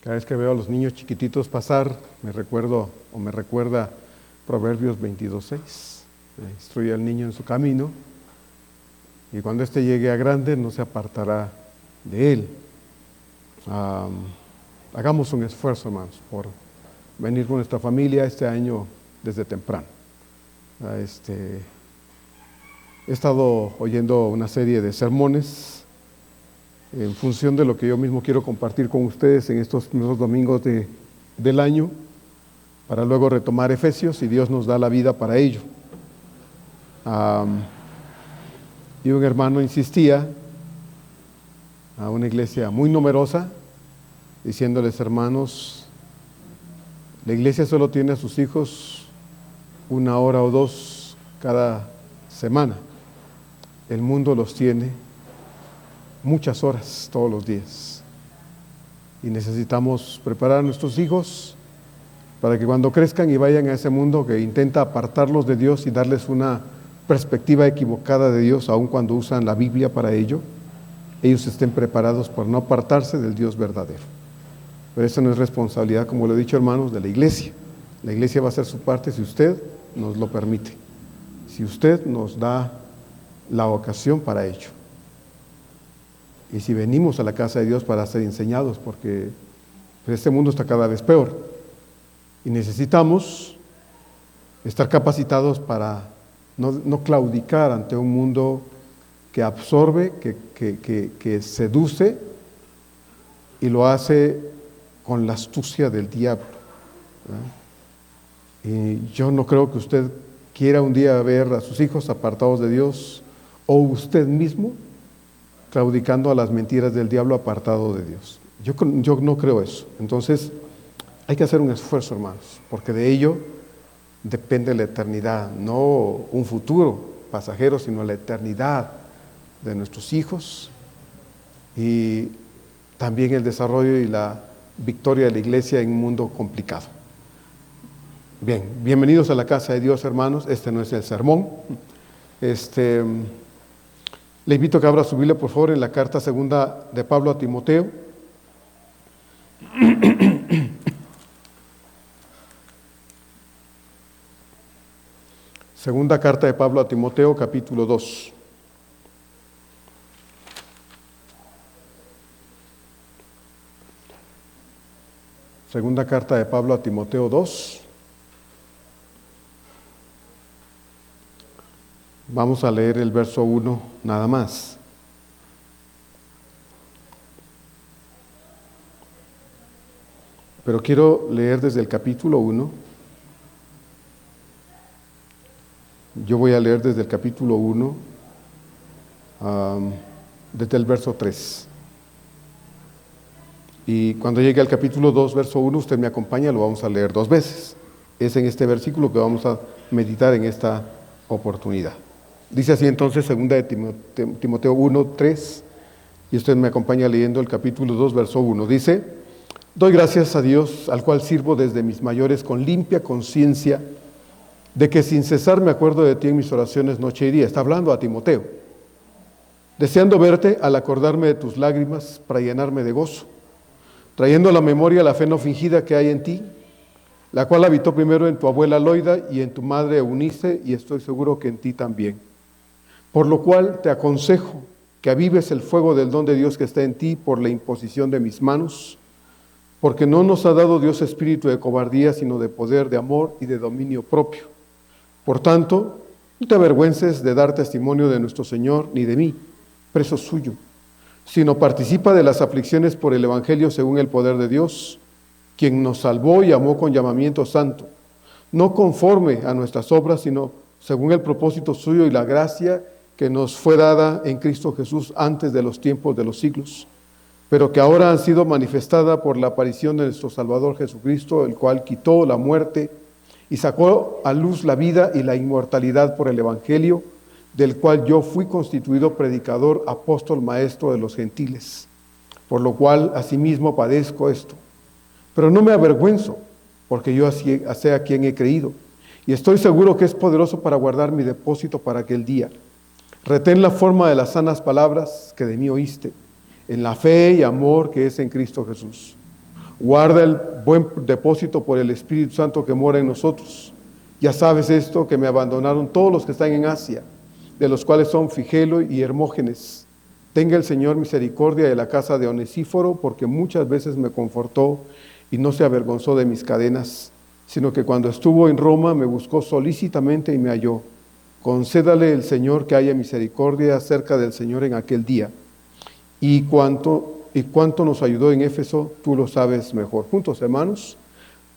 Cada vez que veo a los niños chiquititos pasar, me recuerda Proverbios 22:6. Instruye al niño en su camino, y cuando éste llegue a grande no se apartará de él. Hagamos un esfuerzo, hermanos, por venir con nuestra familia este año desde temprano. He estado oyendo una serie de sermones en función de lo que yo mismo quiero compartir con ustedes en estos primeros domingos del año, para luego retomar Efesios, si Dios nos da la vida para ello. Y un hermano insistía a una iglesia muy numerosa, diciéndoles: hermanos, la iglesia solo tiene a sus hijos 1 hora o 2 cada semana. El mundo los tiene muchas horas todos los días. Y necesitamos preparar a nuestros hijos para que cuando crezcan y vayan a ese mundo que intenta apartarlos de Dios y darles una perspectiva equivocada de Dios, aun cuando usan la Biblia para ello, ellos estén preparados para no apartarse del Dios verdadero. Pero esa no es responsabilidad, como lo he dicho, hermanos, de la iglesia. La iglesia va a hacer su parte si usted nos lo permite, si usted nos da la ocasión para ello. Y si venimos a la casa de Dios para ser enseñados, porque este mundo está cada vez peor y necesitamos estar capacitados para no claudicar ante un mundo que absorbe, que seduce y lo hace con la astucia del diablo, ¿verdad? Y yo no creo que usted quiera un día ver a sus hijos apartados de Dios, o usted mismo claudicando a las mentiras del diablo, apartado de Dios. Yo no creo eso. Entonces hay que hacer un esfuerzo, hermanos, porque de ello depende la eternidad, no un futuro pasajero, sino la eternidad de nuestros hijos y también el desarrollo y la victoria de la iglesia en un mundo complicado. Bien, bienvenidos a la casa de Dios, hermanos. Este no es el sermón. Le invito a que abra su Biblia, por favor, en la carta segunda de Pablo a Timoteo. Segunda carta de Pablo a Timoteo, capítulo 2. Segunda carta de Pablo a Timoteo 2. Vamos a leer el verso 1 nada más. Pero quiero leer desde el capítulo 1. Yo voy a leer desde el capítulo 1, desde el verso 3. Y cuando llegue al capítulo 2, verso 1, usted me acompaña, lo vamos a leer 2 veces. Es en este versículo que vamos a meditar en esta oportunidad. Dice así entonces, segunda de Timoteo 1, 3, y usted me acompaña leyendo el capítulo 2, verso 1. Dice: doy gracias a Dios, al cual sirvo desde mis mayores con limpia conciencia, de que sin cesar me acuerdo de ti en mis oraciones noche y día. Está hablando a Timoteo. Deseando verte al acordarme de tus lágrimas para llenarme de gozo, trayendo a la memoria la fe no fingida que hay en ti, la cual habitó primero en tu abuela Loida y en tu madre Eunice, y estoy seguro que en ti también. Por lo cual te aconsejo que avives el fuego del don de Dios que está en ti por la imposición de mis manos, porque no nos ha dado Dios espíritu de cobardía, sino de poder, de amor y de dominio propio. Por tanto, no te avergüences de dar testimonio de nuestro Señor, ni de mí, preso suyo, sino participa de las aflicciones por el Evangelio según el poder de Dios, quien nos salvó y amó con llamamiento santo, no conforme a nuestras obras, sino según el propósito suyo y la gracia que nos fue dada en Cristo Jesús antes de los tiempos de los siglos, pero que ahora han sido manifestada por la aparición de nuestro Salvador Jesucristo, el cual quitó la muerte y sacó a luz la vida y la inmortalidad por el Evangelio, del cual yo fui constituido predicador, apóstol, maestro de los gentiles, por lo cual asimismo padezco esto. Pero no me avergüenzo, porque yo sé a quién he creído, y estoy seguro que es poderoso para guardar mi depósito para aquel día. Retén la forma de las sanas palabras que de mí oíste, en la fe y amor que es en Cristo Jesús. Guarda el buen depósito por el Espíritu Santo que mora en nosotros. Ya sabes esto, que me abandonaron todos los que están en Asia, de los cuales son Figelo y Hermógenes. Tenga el Señor misericordia de la casa de Onesíforo, porque muchas veces me confortó y no se avergonzó de mis cadenas, sino que cuando estuvo en Roma me buscó solícitamente y me halló. Concédale el Señor que haya misericordia acerca del Señor en aquel día. Y cuánto nos ayudó en Éfeso, tú lo sabes mejor. Juntos, hermanos.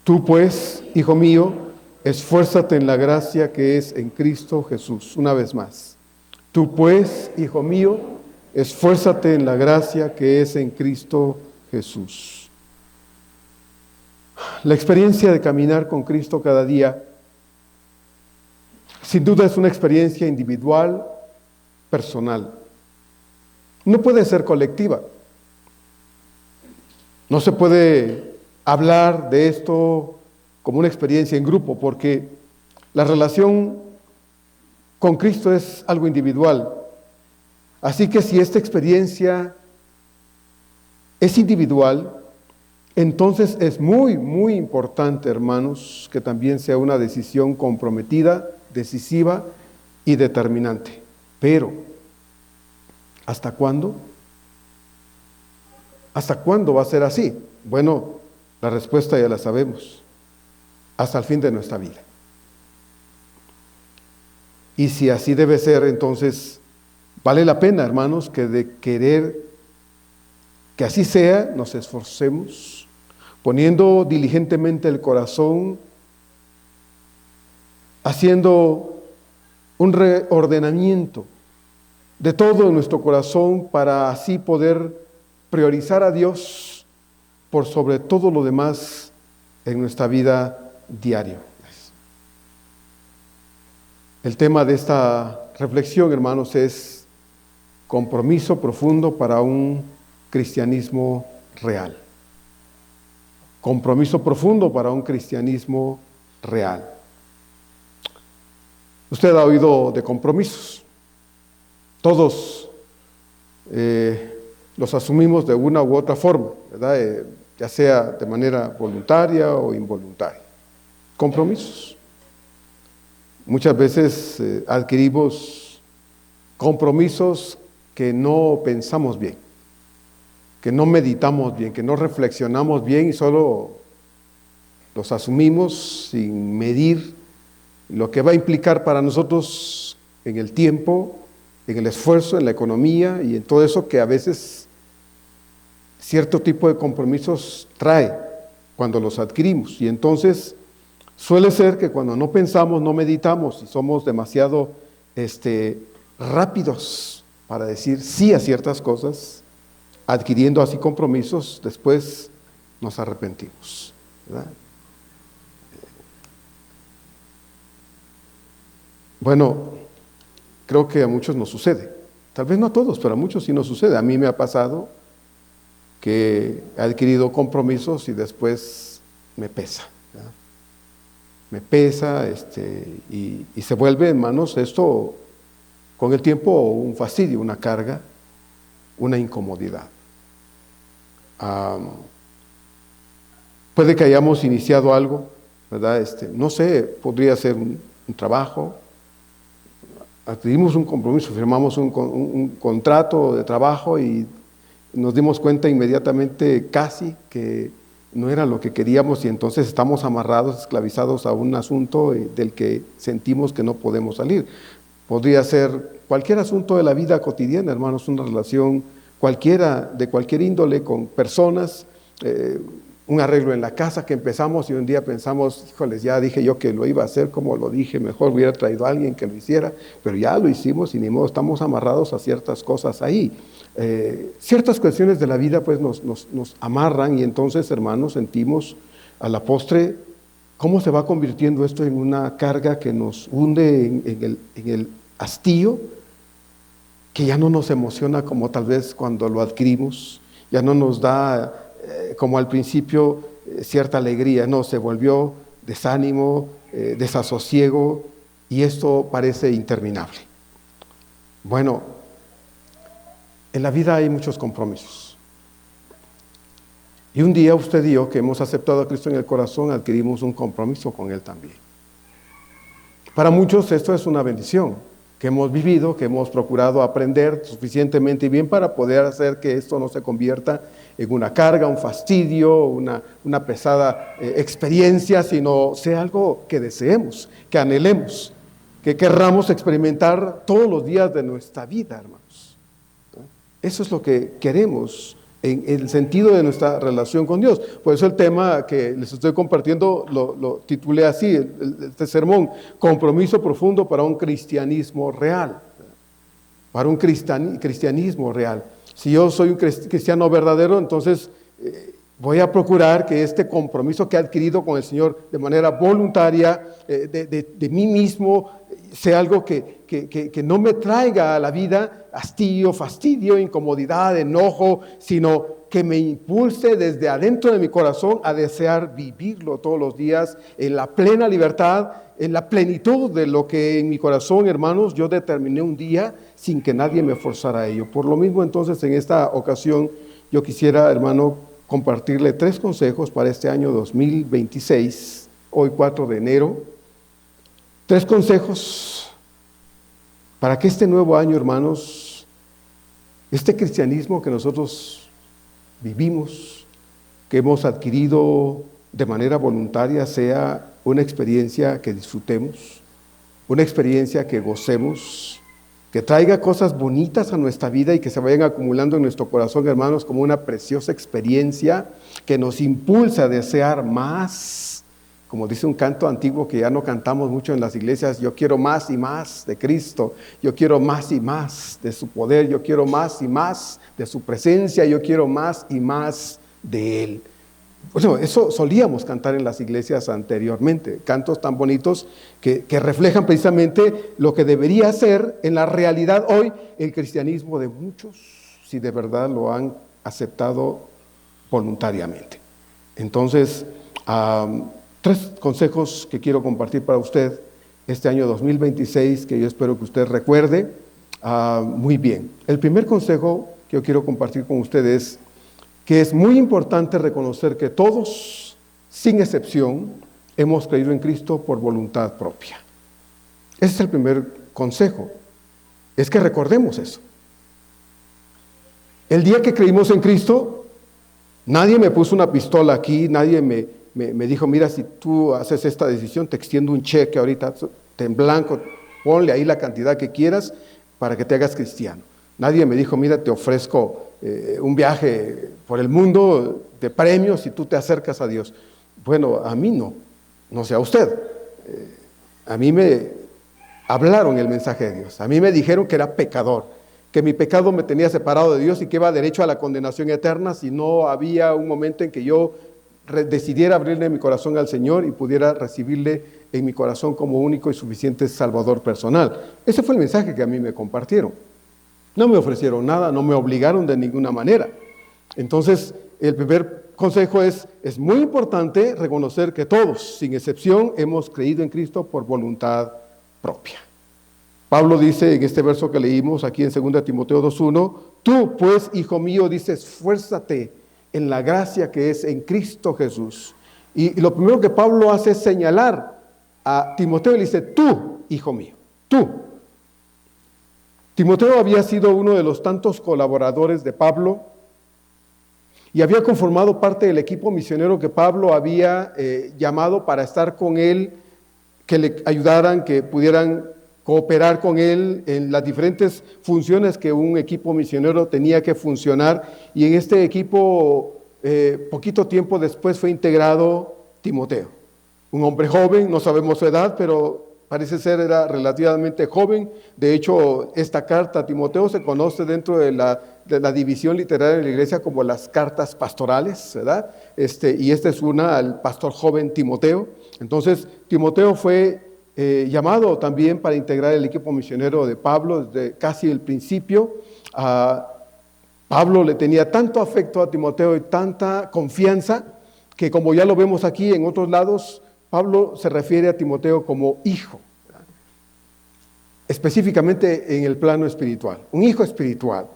Tú pues, hijo mío, esfuérzate en la gracia que es en Cristo Jesús. Una vez más. Tú pues, hijo mío, esfuérzate en la gracia que es en Cristo Jesús. La experiencia de caminar con Cristo cada día, sin duda es una experiencia individual, personal. No puede ser colectiva. No se puede hablar de esto como una experiencia en grupo, porque la relación con Cristo es algo individual. Así que si esta experiencia es individual, entonces es muy, muy importante, hermanos, que también sea una decisión comprometida, decisiva y determinante. Pero, ¿hasta cuándo? ¿Hasta cuándo va a ser así? Bueno, la respuesta ya la sabemos. Hasta el fin de nuestra vida. Y si así debe ser, entonces vale la pena, hermanos, que de querer que así sea, nos esforcemos, poniendo diligentemente el corazón, haciendo un reordenamiento de todo nuestro corazón para así poder priorizar a Dios por sobre todo lo demás en nuestra vida diaria. El tema de esta reflexión, hermanos, es compromiso profundo para un cristianismo real. Compromiso profundo para un cristianismo real. Usted ha oído de compromisos. Todos los asumimos de una u otra forma, ¿verdad? Ya sea de manera voluntaria o involuntaria. Compromisos. Muchas veces adquirimos compromisos que no pensamos bien, que no meditamos bien, que no reflexionamos bien y solo los asumimos sin medir lo que va a implicar para nosotros en el tiempo, en el esfuerzo, en la economía y en todo eso que a veces cierto tipo de compromisos trae cuando los adquirimos. Y entonces suele ser que cuando no pensamos, no meditamos y somos demasiado rápidos para decir sí a ciertas cosas, adquiriendo así compromisos, después nos arrepentimos, ¿verdad? Bueno, creo que a muchos nos sucede. Tal vez no a todos, pero a muchos sí nos sucede. A mí me ha pasado que he adquirido compromisos y después me pesa, ¿verdad? Me pesa y se vuelve, hermanos, esto con el tiempo un fastidio, una carga, una incomodidad. Puede que hayamos iniciado algo, ¿verdad? No sé, podría ser un trabajo. Adquirimos un compromiso, firmamos un contrato de trabajo y nos dimos cuenta inmediatamente casi que no era lo que queríamos y entonces estamos amarrados, esclavizados a un asunto del que sentimos que no podemos salir. Podría ser cualquier asunto de la vida cotidiana, hermanos, una relación cualquiera, de cualquier índole con personas, un arreglo en la casa que empezamos y un día pensamos, híjoles, ya dije yo que lo iba a hacer como lo dije, mejor hubiera traído a alguien que lo hiciera, pero ya lo hicimos y ni modo, estamos amarrados a ciertas cosas ahí. Ciertas cuestiones de la vida pues nos amarran y entonces, hermanos, sentimos a la postre cómo se va convirtiendo esto en una carga que nos hunde en el hastío, que ya no nos emociona como tal vez cuando lo adquirimos, ya no nos da como al principio cierta alegría, no, se volvió desánimo, desasosiego y esto parece interminable. Bueno, en la vida hay muchos compromisos. Y un día usted y yo, que hemos aceptado a Cristo en el corazón, adquirimos un compromiso con Él también. Para muchos esto es una bendición que hemos vivido, que hemos procurado aprender suficientemente bien para poder hacer que esto no se convierta en una carga, un fastidio, una pesada experiencia, sino sea algo que deseemos, que anhelemos, que querramos experimentar todos los días de nuestra vida, hermanos. Eso es lo que queremos en el sentido de nuestra relación con Dios. Por eso el tema que les estoy compartiendo lo titulé así, este sermón: compromiso profundo para un cristianismo real. Para un cristianismo real. Si yo soy un cristiano verdadero, entonces voy a procurar que este compromiso que he adquirido con el Señor de manera voluntaria, de mí mismo, sea algo que no me traiga a la vida hastío, fastidio, incomodidad, enojo, sino que me impulse desde adentro de mi corazón a desear vivirlo todos los días en la plena libertad, en la plenitud de lo que en mi corazón, hermanos, yo determiné un día sin que nadie me forzara a ello. Por lo mismo, entonces, en esta ocasión, yo quisiera, hermano, compartirle 3 consejos para este año 2026, hoy 4 de enero. 3 consejos para que este nuevo año, hermanos, este cristianismo que nosotros vivimos, que hemos adquirido de manera voluntaria, sea una experiencia que disfrutemos, una experiencia que gocemos, que traiga cosas bonitas a nuestra vida y que se vayan acumulando en nuestro corazón, hermanos, como una preciosa experiencia que nos impulsa a desear más. Como dice un canto antiguo que ya no cantamos mucho en las iglesias: yo quiero más y más de Cristo, yo quiero más y más de su poder, yo quiero más y más de su presencia, yo quiero más y más de Él. Bueno, eso solíamos cantar en las iglesias anteriormente, cantos tan bonitos que reflejan precisamente lo que debería ser en la realidad hoy el cristianismo de muchos, si de verdad lo han aceptado voluntariamente. Entonces, 3 consejos que quiero compartir para usted este año 2026, que yo espero que usted recuerde muy bien. El primer consejo que yo quiero compartir con ustedes es que es muy importante reconocer que todos, sin excepción, hemos creído en Cristo por voluntad propia. Ese es el primer consejo, es que recordemos eso. El día que creímos en Cristo, nadie me puso una pistola aquí, nadie me dijo: mira, si tú haces esta decisión, te extiendo un cheque ahorita en blanco, ponle ahí la cantidad que quieras para que te hagas cristiano. Nadie me dijo: mira, te ofrezco un viaje por el mundo de premios si tú te acercas a Dios. Bueno, a mí no sé a usted. A mí me hablaron el mensaje de Dios. A mí me dijeron que era pecador, que mi pecado me tenía separado de Dios y que iba derecho a la condenación eterna si no había un momento en que yo decidiera abrirle mi corazón al Señor y pudiera recibirle en mi corazón como único y suficiente Salvador personal. Ese fue el mensaje que a mí me compartieron. No me ofrecieron nada, no me obligaron de ninguna manera. Entonces, el primer consejo es muy importante reconocer que todos, sin excepción, hemos creído en Cristo por voluntad propia. Pablo dice en este verso que leímos aquí en 2 Timoteo 2:1, tú pues, hijo mío, dice, esfuérzate en la gracia que es en Cristo Jesús. Y lo primero que Pablo hace es señalar a Timoteo y le dice: tú, hijo mío, tú. Timoteo había sido uno de los tantos colaboradores de Pablo y había conformado parte del equipo misionero que Pablo había llamado para estar con él, que le ayudaran, que pudieran cooperar con él en las diferentes funciones que un equipo misionero tenía que funcionar. Y en este equipo, poquito tiempo después, fue integrado Timoteo, un hombre joven, no sabemos su edad, pero parece ser era relativamente joven. De hecho, esta carta a Timoteo se conoce dentro de la división literaria de la iglesia como las cartas pastorales, ¿verdad? Y esta es una al pastor joven Timoteo. Entonces, Timoteo fue llamado también para integrar el equipo misionero de Pablo desde casi el principio. Pablo le tenía tanto afecto a Timoteo y tanta confianza que, como ya lo vemos aquí en otros lados, Pablo se refiere a Timoteo como hijo, específicamente en el plano espiritual, un hijo espiritual.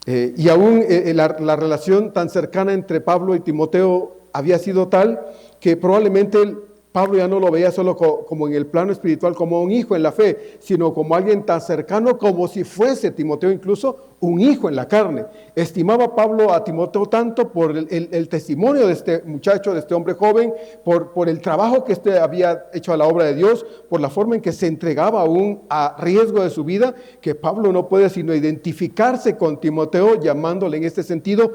Y aún la relación tan cercana entre Pablo y Timoteo había sido tal que probablemente Pablo ya no lo veía solo como en el plano espiritual, como un hijo en la fe, sino como alguien tan cercano como si fuese Timoteo incluso un hijo en la carne. Estimaba Pablo a Timoteo tanto por el testimonio de este muchacho, de este hombre joven, por el trabajo que había hecho a la obra de Dios, por la forma en que se entregaba aún a riesgo de su vida, que Pablo no puede sino identificarse con Timoteo, llamándole en este sentido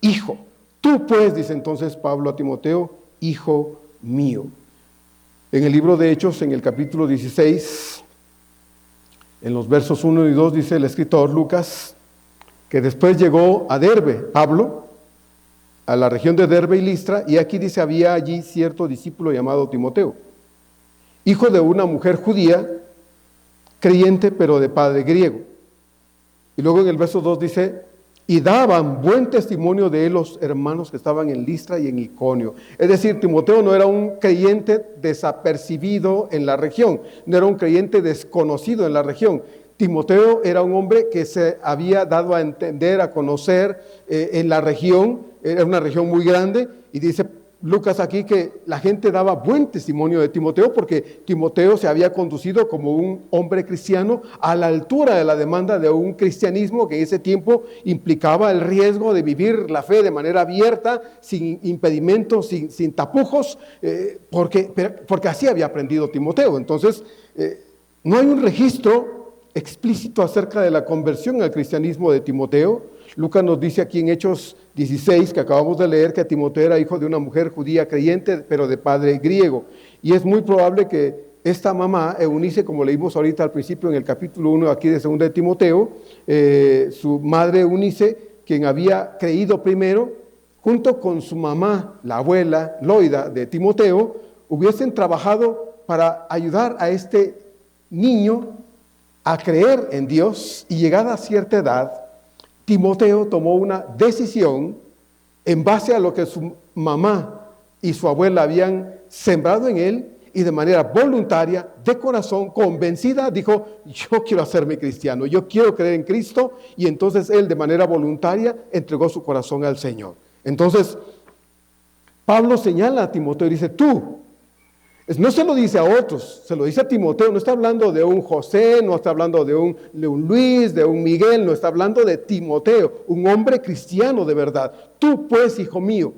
hijo. Tú pues, dice entonces Pablo a Timoteo, hijo mío. En el libro de Hechos, en el capítulo 16, en los versos 1 y 2, dice el escritor Lucas, que después llegó a Derbe, Pablo, a la región de Derbe y Listra, y aquí dice, había allí cierto discípulo llamado Timoteo, hijo de una mujer judía, creyente pero de padre griego. Y luego en el verso 2 dice, y daban buen testimonio de él los hermanos que estaban en Listra y en Iconio. Es decir, Timoteo no era un creyente desapercibido en la región, no era un creyente desconocido en la región. Timoteo era un hombre que se había dado a entender, a conocer en la región, era una región muy grande, y dice Lucas aquí que la gente daba buen testimonio de Timoteo porque Timoteo se había conducido como un hombre cristiano a la altura de la demanda de un cristianismo que en ese tiempo implicaba el riesgo de vivir la fe de manera abierta, sin impedimentos, sin tapujos, porque así había aprendido Timoteo. Entonces, no hay un registro explícito acerca de la conversión al cristianismo de Timoteo. Lucas nos dice aquí en Hechos 16, que acabamos de leer, que Timoteo era hijo de una mujer judía creyente, pero de padre griego. Y es muy probable que esta mamá, Eunice, como leímos ahorita al principio en el capítulo 1 aquí de 2 de Timoteo, su madre Eunice, quien había creído primero, junto con su mamá, la abuela Loida de Timoteo, hubiesen trabajado para ayudar a este niño a creer en Dios, y llegada a cierta edad, Timoteo tomó una decisión en base a lo que su mamá y su abuela habían sembrado en él, y de manera voluntaria, de corazón, convencida, dijo, yo quiero hacerme cristiano, yo quiero creer en Cristo, y entonces él de manera voluntaria entregó su corazón al Señor. Entonces, Pablo señala a Timoteo y dice, tú, no se lo dice a otros, se lo dice a Timoteo. No está hablando de un José, no está hablando de un Luis, de un Miguel, no está hablando de Timoteo, un hombre cristiano de verdad. Tú pues, hijo mío,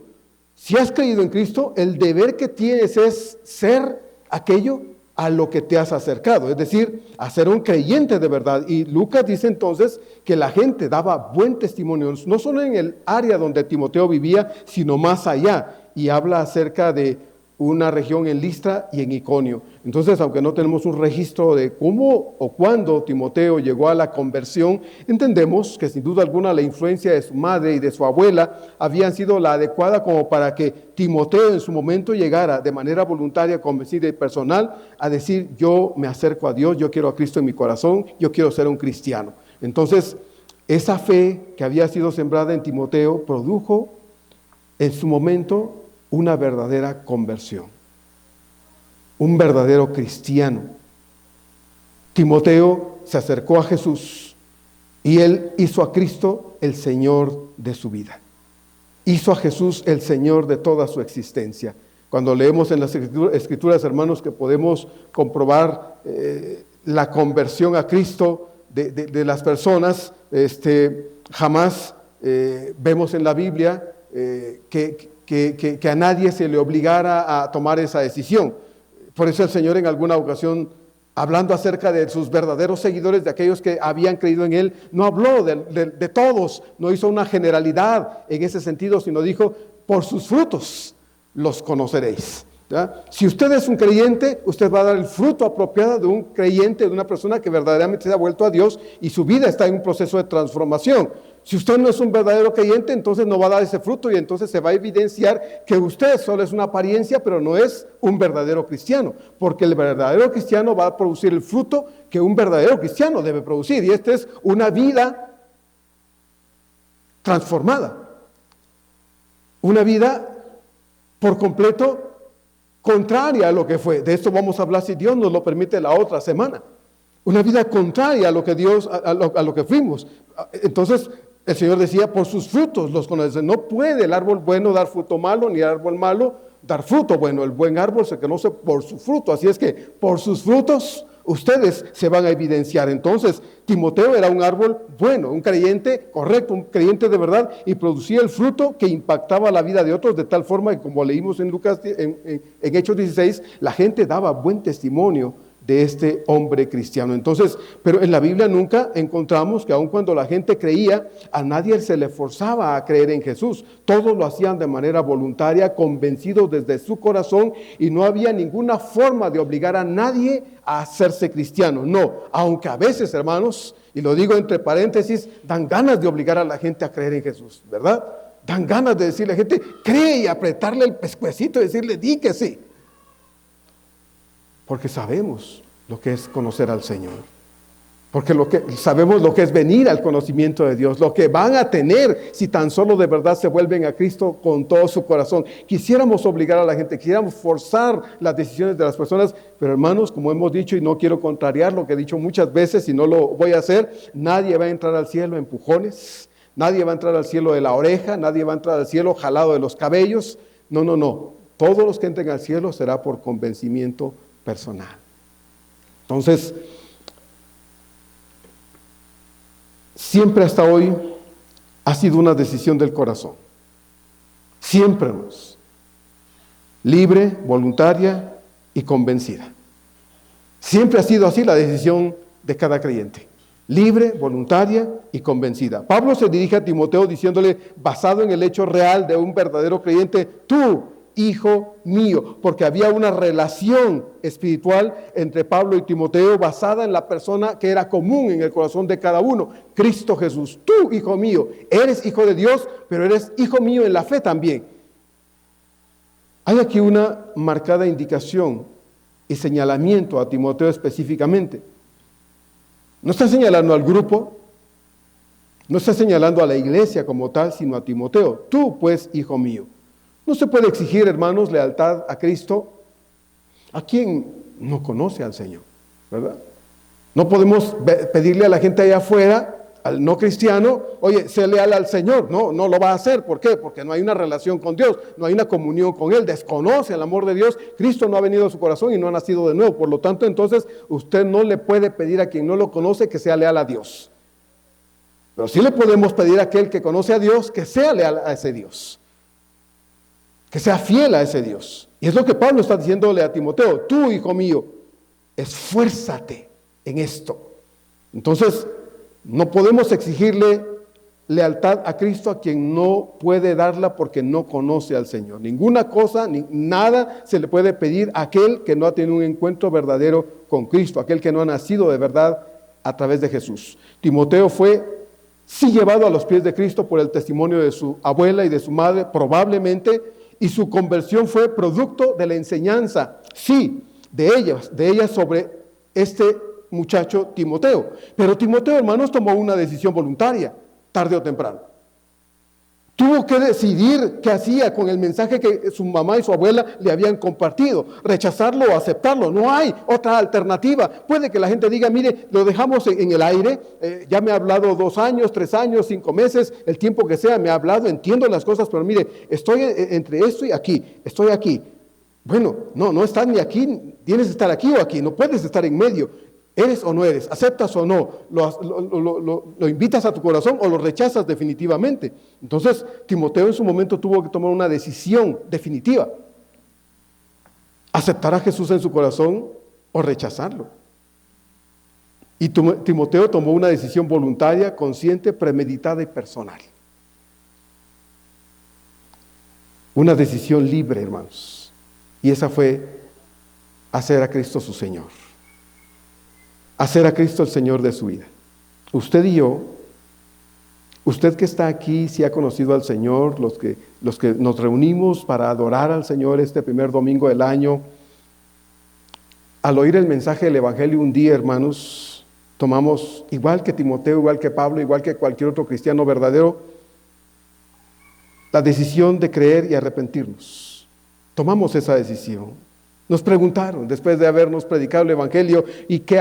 si has creído en Cristo, el deber que tienes es ser aquello a lo que te has acercado, es decir, a ser un creyente de verdad. Y Lucas dice entonces que la gente daba buen testimonio, no solo en el área donde Timoteo vivía, sino más allá, y habla acerca de una región en Listra y en Iconio. Entonces, aunque no tenemos un registro de cómo o cuándo Timoteo llegó a la conversión, entendemos que sin duda alguna la influencia de su madre y de su abuela habían sido la adecuada como para que Timoteo en su momento llegara de manera voluntaria, convencida y personal a decir, yo me acerco a Dios, yo quiero a Cristo en mi corazón, yo quiero ser un cristiano. Entonces, esa fe que había sido sembrada en Timoteo produjo en su momento una verdadera conversión, un verdadero cristiano. Timoteo se acercó a Jesús y él hizo a Cristo el Señor de su vida. Hizo a Jesús el Señor de toda su existencia. Cuando leemos en las Escrituras, hermanos, que podemos comprobar la conversión a Cristo de las personas, jamás vemos en la Biblia que a nadie se le obligara a tomar esa decisión. Por eso el Señor en alguna ocasión, hablando acerca de sus verdaderos seguidores, de aquellos que habían creído en Él, no habló de todos, no hizo una generalidad en ese sentido, sino dijo, por sus frutos los conoceréis. ¿Ya? Si usted es un creyente, usted va a dar el fruto apropiado de un creyente, de una persona que verdaderamente se ha vuelto a Dios y su vida está en un proceso de transformación. Si usted no es un verdadero creyente, entonces no va a dar ese fruto y entonces se va a evidenciar que usted solo es una apariencia, pero no es un verdadero cristiano, porque el verdadero cristiano va a producir el fruto que un verdadero cristiano debe producir, y esta es una vida transformada, una vida por completo contraria a lo que fue. De esto vamos a hablar, si Dios nos lo permite, la otra semana. Una vida contraria a lo que Dios, a lo que fuimos. Entonces, el Señor decía, por sus frutos los conocen. No puede el árbol bueno dar fruto malo, ni el árbol malo dar fruto bueno. El buen árbol se conoce por su fruto. Así es que por sus frutos ustedes se van a evidenciar. Entonces, Timoteo era un árbol bueno, un creyente correcto, un creyente de verdad, y producía el fruto que impactaba la vida de otros, de tal forma que, como leímos en Lucas, en Hechos 16, la gente daba buen testimonio de este hombre cristiano. Entonces, pero en la Biblia nunca encontramos que aun cuando la gente creía, a nadie se le forzaba a creer en Jesús. Todos lo hacían de manera voluntaria, convencidos desde su corazón, y no había ninguna forma de obligar a nadie a hacerse cristiano. No, aunque a veces, hermanos, y lo digo entre paréntesis, dan ganas de obligar a la gente a creer en Jesús, ¿verdad? Dan ganas de decirle a la gente, cree, y apretarle el pescuecito y decirle, di que sí. Porque sabemos lo que es conocer al Señor. Porque sabemos lo que es venir al conocimiento de Dios, lo que van a tener si tan solo de verdad se vuelven a Cristo con todo su corazón. Quisiéramos obligar a la gente, quisiéramos forzar las decisiones de las personas, pero hermanos, como hemos dicho, y no quiero contrariar lo que he dicho muchas veces y no lo voy a hacer, nadie va a entrar al cielo a empujones, nadie va a entrar al cielo de la oreja, nadie va a entrar al cielo jalado de los cabellos. No, no, no. Todos los que entren al cielo será por convencimiento personal. Entonces, siempre hasta hoy ha sido una decisión del corazón. Siempre, hermanos. Libre, voluntaria y convencida. Siempre ha sido así la decisión de cada creyente. Libre, voluntaria y convencida. Pablo se dirige a Timoteo diciéndole, basado en el hecho real de un verdadero creyente, tú, hijo mío, porque había una relación espiritual entre Pablo y Timoteo basada en la persona que era común en el corazón de cada uno, Cristo Jesús. Tú, hijo mío, eres hijo de Dios, pero eres hijo mío en la fe también. Hay aquí una marcada indicación y señalamiento a Timoteo específicamente. No está señalando al grupo, no está señalando a la iglesia como tal, sino a Timoteo. Tú, pues, hijo mío. No se puede exigir, hermanos, lealtad a Cristo a quien no conoce al Señor, ¿verdad? No podemos pedirle a la gente allá afuera, al no cristiano, oye, sé leal al Señor. No, no lo va a hacer. ¿Por qué? Porque no hay una relación con Dios, no hay una comunión con Él, desconoce el amor de Dios. Cristo no ha venido a su corazón y no ha nacido de nuevo. Por lo tanto, entonces, usted no le puede pedir a quien no lo conoce que sea leal a Dios. Pero sí le podemos pedir a aquel que conoce a Dios que sea leal a ese Dios. Que sea fiel a ese Dios. Y es lo que Pablo está diciéndole a Timoteo. Tú, hijo mío, esfuérzate en esto. Entonces, no podemos exigirle lealtad a Cristo a quien no puede darla porque no conoce al Señor. Ninguna cosa, ni nada se le puede pedir a aquel que no ha tenido un encuentro verdadero con Cristo, aquel que no ha nacido de verdad a través de Jesús. Timoteo fue sí llevado a los pies de Cristo por el testimonio de su abuela y de su madre, probablemente, y su conversión fue producto de la enseñanza, sí, de ellas sobre este muchacho Timoteo. Pero Timoteo, hermanos, tomó una decisión voluntaria, tarde o temprano. Tuvo que decidir qué hacía con el mensaje que su mamá y su abuela le habían compartido, rechazarlo o aceptarlo. No hay otra alternativa. Puede que la gente diga, mire, lo dejamos en el aire, ya me ha hablado 2 años, 3 años, 5 meses, el tiempo que sea, me ha hablado, entiendo las cosas, pero mire, estoy entre esto y aquí, estoy aquí. Bueno, no estás ni aquí, tienes que estar aquí o aquí, no puedes estar en medio. ¿Eres o no eres? ¿Aceptas o no? ¿Lo invitas a tu corazón o lo rechazas definitivamente? Entonces, Timoteo en su momento tuvo que tomar una decisión definitiva. ¿Aceptar a Jesús en su corazón o rechazarlo? Y Timoteo tomó una decisión voluntaria, consciente, premeditada y personal. Una decisión libre, hermanos. Y esa fue hacer a Cristo su Señor. Hacer a Cristo el Señor de su vida. Usted y yo, usted que está aquí, si ha conocido al Señor, los que nos reunimos para adorar al Señor este primer domingo del año, al oír el mensaje del Evangelio un día, hermanos, tomamos, igual que Timoteo, igual que Pablo, igual que cualquier otro cristiano verdadero, la decisión de creer y arrepentirnos. Tomamos esa decisión. Nos preguntaron, después de habernos predicado el Evangelio, ¿y qué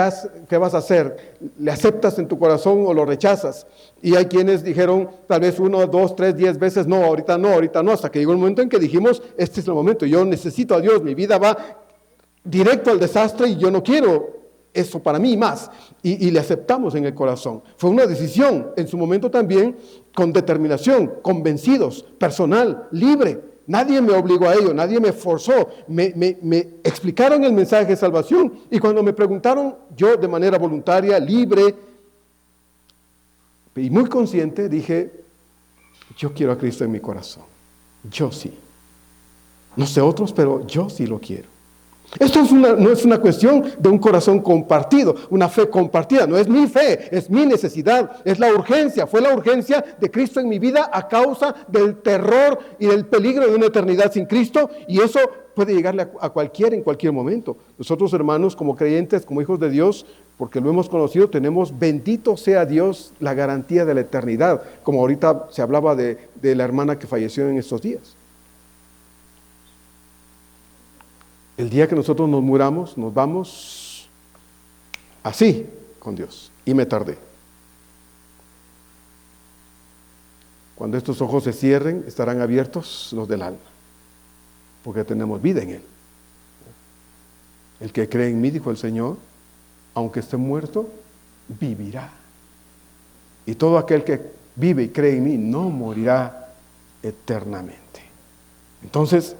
vas a hacer? ¿Le aceptas en tu corazón o lo rechazas? Y hay quienes dijeron tal vez 1, 2, 3, 10 veces, no, ahorita no, hasta que llegó el momento en que dijimos, este es el momento, yo necesito a Dios, mi vida va directo al desastre y yo no quiero eso para mí más. Y le aceptamos en el corazón. Fue una decisión, en su momento también, con determinación, convencidos, personal, libre. Nadie me obligó a ello, nadie me forzó, me explicaron el mensaje de salvación y cuando me preguntaron, yo de manera voluntaria, libre y muy consciente dije, yo quiero a Cristo en mi corazón, yo sí. No sé otros, pero yo sí lo quiero. Esto no es una cuestión de un corazón compartido, una fe compartida. No es mi fe, es mi necesidad, es la urgencia. Fue la urgencia de Cristo en mi vida a causa del terror y del peligro de una eternidad sin Cristo. Y eso puede llegarle a cualquiera en cualquier momento. Nosotros, hermanos, como creyentes, como hijos de Dios, porque lo hemos conocido, tenemos, bendito sea Dios, la garantía de la eternidad. Como ahorita se hablaba de la hermana que falleció en estos días. El día que nosotros nos muramos, nos vamos así con Dios. Y me tardé. Cuando estos ojos se cierren, estarán abiertos los del alma. Porque tenemos vida en Él. El que cree en mí, dijo el Señor, aunque esté muerto, vivirá. Y todo aquel que vive y cree en mí, no morirá eternamente. Entonces,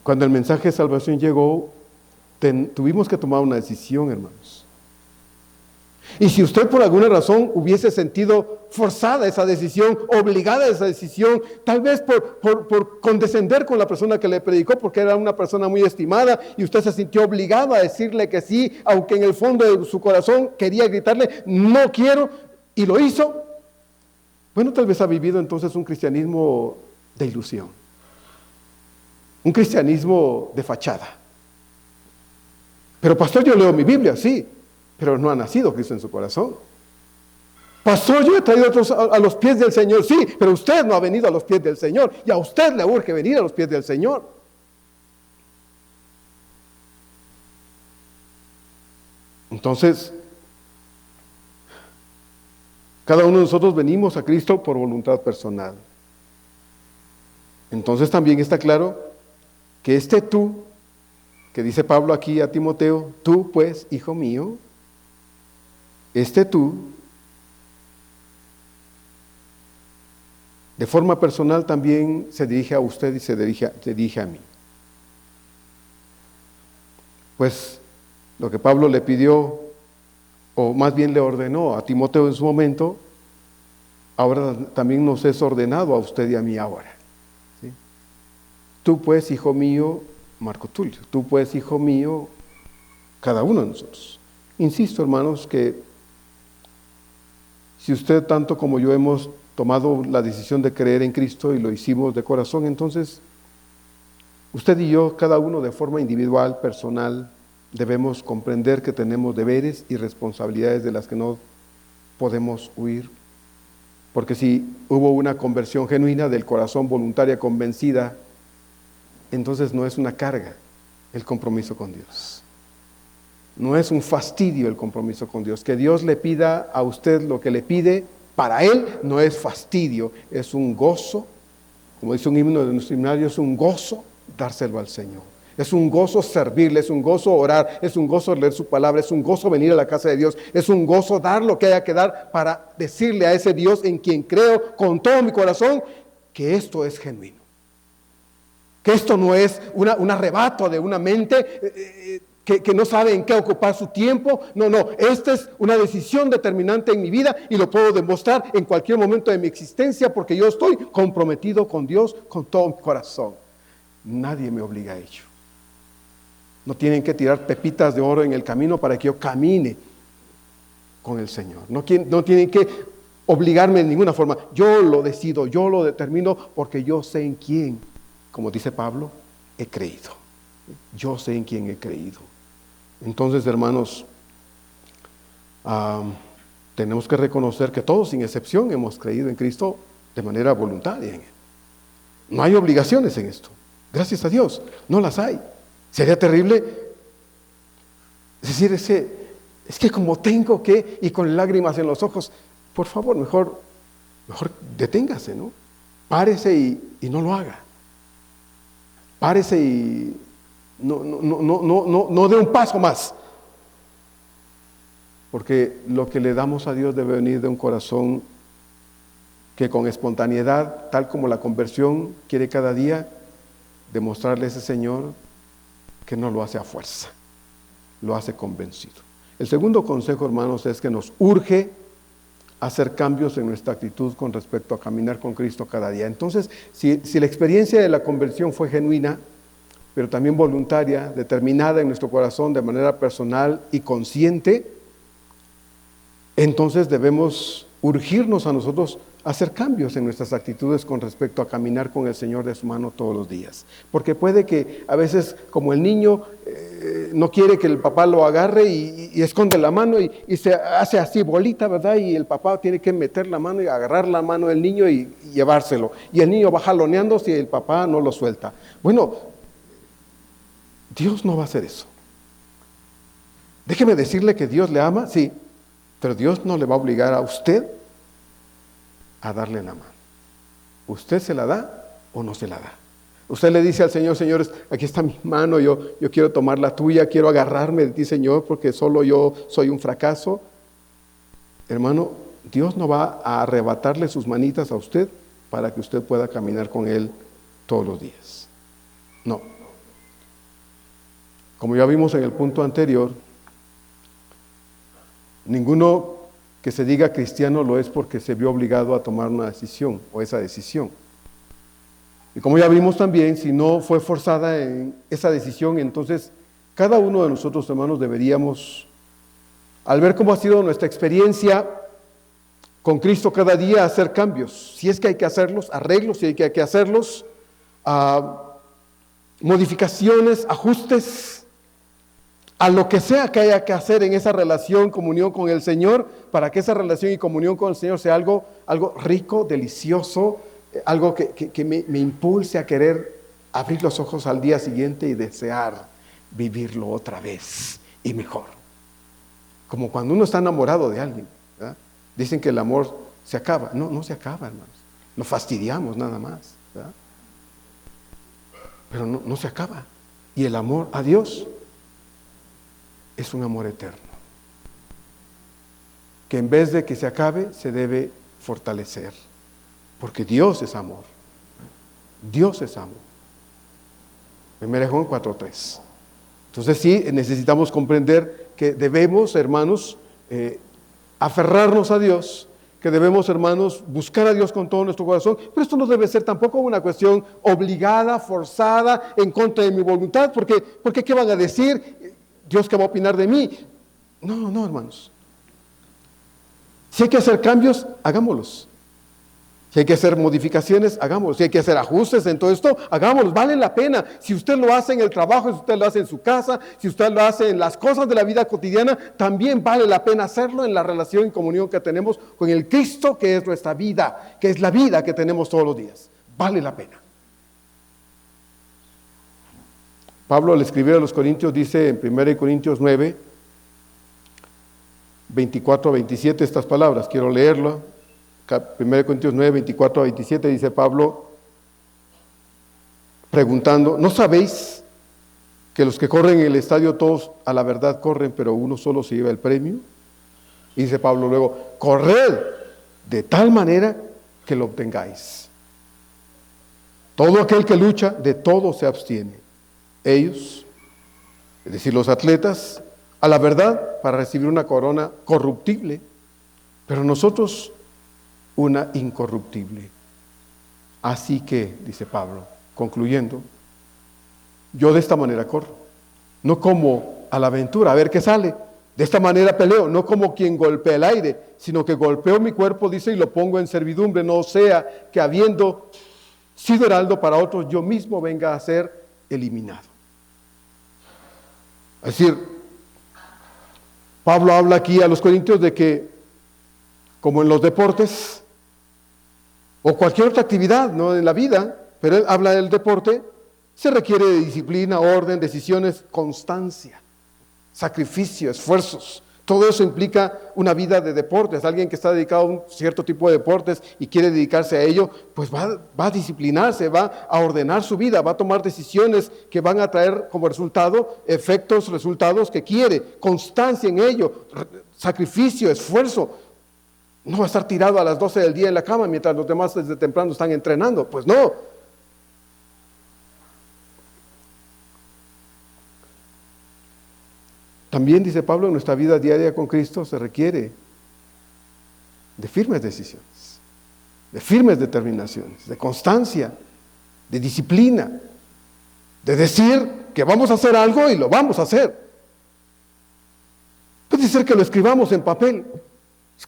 cuando el mensaje de salvación llegó, tuvimos que tomar una decisión, hermanos. Y si usted por alguna razón hubiese sentido forzada esa decisión, obligada a esa decisión, tal vez por condescender con la persona que le predicó, porque era una persona muy estimada, y usted se sintió obligado a decirle que sí, aunque en el fondo de su corazón quería gritarle, no quiero, y lo hizo, bueno, tal vez ha vivido entonces un cristianismo de ilusión. Un cristianismo de fachada. Pero pastor, yo leo mi Biblia, sí, pero no ha nacido Cristo en su corazón. Pastor, yo he traído a otros a los pies del Señor, sí, pero usted no ha venido a los pies del Señor y a usted le urge venir a los pies del Señor. Entonces, cada uno de nosotros venimos a Cristo por voluntad personal. Entonces también está claro que este tú, que dice Pablo aquí a Timoteo, tú pues, hijo mío, este tú, de forma personal también se dirige a usted y se dirige a mí. Pues lo que Pablo le pidió, o más bien le ordenó a Timoteo en su momento, ahora también nos es ordenado a usted y a mí ahora. Tú pues, hijo mío, Marco Tulio, tú pues, hijo mío, cada uno de nosotros. Insisto, hermanos, que si usted tanto como yo hemos tomado la decisión de creer en Cristo y lo hicimos de corazón, entonces usted y yo, cada uno de forma individual, personal, debemos comprender que tenemos deberes y responsabilidades de las que no podemos huir. Porque si hubo una conversión genuina del corazón, voluntaria, convencida, entonces no es una carga el compromiso con Dios. No es un fastidio el compromiso con Dios. Que Dios le pida a usted lo que le pide, para Él no es fastidio, es un gozo. Como dice un himno de nuestro himnario, es un gozo dárselo al Señor. Es un gozo servirle, es un gozo orar, es un gozo leer su palabra, es un gozo venir a la casa de Dios, es un gozo dar lo que haya que dar para decirle a ese Dios en quien creo con todo mi corazón que esto es genuino. Que esto no es un arrebato de una mente que no sabe en qué ocupar su tiempo. No, esta es una decisión determinante en mi vida y lo puedo demostrar en cualquier momento de mi existencia porque yo estoy comprometido con Dios con todo mi corazón. Nadie me obliga a ello. No tienen que tirar pepitas de oro en el camino para que yo camine con el Señor. No tienen que obligarme en ninguna forma. Yo lo decido, yo lo determino porque yo sé en quién, como dice Pablo, he creído. Yo sé en quién he creído. Entonces, hermanos, tenemos que reconocer que todos, sin excepción, hemos creído en Cristo de manera voluntaria. No hay obligaciones en esto. Gracias a Dios, no las hay. Sería terrible decir, es que como tengo que, y con lágrimas en los ojos, por favor, mejor deténgase, ¿no? Párese y no lo haga. Párese y no dé un paso más. Porque lo que le damos a Dios debe venir de un corazón que con espontaneidad, tal como la conversión, quiere cada día demostrarle a ese Señor que no lo hace a fuerza, lo hace convencido. El segundo consejo, hermanos, es que nos urge hacer cambios en nuestra actitud con respecto a caminar con Cristo cada día. Entonces, si la experiencia de la conversión fue genuina, pero también voluntaria, determinada en nuestro corazón de manera personal y consciente, entonces debemos urgirnos a nosotros a hacer cambios en nuestras actitudes con respecto a caminar con el Señor de su mano todos los días. Porque puede que a veces, como el niño no quiere que el papá lo agarre y esconde la mano y se hace así bolita, ¿verdad? Y el papá tiene que meter la mano y agarrar la mano del niño y llevárselo. Y el niño va jaloneando si el papá no lo suelta. Bueno, Dios no va a hacer eso. Déjeme decirle que Dios le ama, sí, pero Dios no le va a obligar a usted a darle la mano. ¿Usted se la da o no se la da? Usted le dice al Señor, señores, aquí está mi mano, yo quiero tomar la tuya, quiero agarrarme de ti, Señor, porque solo yo soy un fracaso. Hermano, Dios no va a arrebatarle sus manitas a usted para que usted pueda caminar con Él todos los días. No. Como ya vimos en el punto anterior, ninguno que se diga cristiano lo es porque se vio obligado a tomar una decisión o esa decisión. Y como ya vimos también, si no fue forzada en esa decisión, entonces cada uno de nosotros, hermanos, deberíamos, al ver cómo ha sido nuestra experiencia con Cristo cada día, hacer cambios. Si es que hay que hacerlos, arreglos, si hay que hacerlos, modificaciones, ajustes, a lo que sea que haya que hacer en esa relación, comunión con el Señor, para que esa relación y comunión con el Señor sea algo rico, delicioso, algo que me impulse a querer abrir los ojos al día siguiente y desear vivirlo otra vez y mejor. Como cuando uno está enamorado de alguien, ¿verdad? Dicen que el amor se acaba. No se acaba, hermanos. Nos fastidiamos nada más, ¿verdad? Pero no se acaba. Y el amor a Dios es un amor eterno, que en vez de que se acabe, se debe fortalecer, porque Dios es amor. Dios es amor. 1 Juan 4:3. Entonces sí, necesitamos comprender que debemos, hermanos, aferrarnos a Dios, que debemos, hermanos, buscar a Dios con todo nuestro corazón, pero esto no debe ser tampoco una cuestión obligada, forzada, en contra de mi voluntad, porque ¿qué van a decir? Dios, ¿qué va a opinar de mí? No, hermanos. Si hay que hacer cambios, hagámoslos. Si hay que hacer modificaciones, hagámoslos. Si hay que hacer ajustes en todo esto, hagámoslos. Vale la pena. Si usted lo hace en el trabajo, si usted lo hace en su casa, si usted lo hace en las cosas de la vida cotidiana, también vale la pena hacerlo en la relación y comunión que tenemos con el Cristo, que es nuestra vida, que es la vida que tenemos todos los días. Vale la pena. Pablo, al escribir a los Corintios, dice en 1 Corintios 9, 24 a 27 estas palabras. Quiero leerlo. 1 Corintios 9, 24 a 27 dice Pablo, preguntando, ¿no sabéis que los que corren en el estadio todos a la verdad corren, pero uno solo se lleva el premio? Y dice Pablo luego, corred de tal manera que lo obtengáis. Todo aquel que lucha, de todo se abstiene. Ellos, es decir, los atletas, a la verdad, para recibir una corona corruptible, pero nosotros una incorruptible. Así que, dice Pablo, concluyendo, yo de esta manera corro, no como a la aventura, a ver qué sale. De esta manera peleo, no como quien golpea el aire, sino que golpeo mi cuerpo, dice, y lo pongo en servidumbre, no sea que habiendo sido heraldo para otros, yo mismo venga a ser eliminado. Es decir, Pablo habla aquí a los corintios de que, como en los deportes, o cualquier otra actividad, ¿no?, en la vida, pero él habla del deporte, Se requiere de disciplina, orden, decisiones, constancia, sacrificio, esfuerzos. Todo eso implica una vida de deportes. Alguien que está dedicado a un cierto tipo de deportes y quiere dedicarse a ello, pues va a disciplinarse, va a ordenar su vida, va a tomar decisiones que van a traer como resultado resultados que quiere, constancia en ello, sacrificio, esfuerzo. No va a estar tirado a las 12 del día en la cama mientras los demás desde temprano están entrenando. Pues no. También, dice Pablo, en nuestra vida diaria con Cristo se requiere de firmes decisiones, de firmes determinaciones, de constancia, de disciplina, de decir que vamos a hacer algo y lo vamos a hacer. Puede ser que lo escribamos en papel.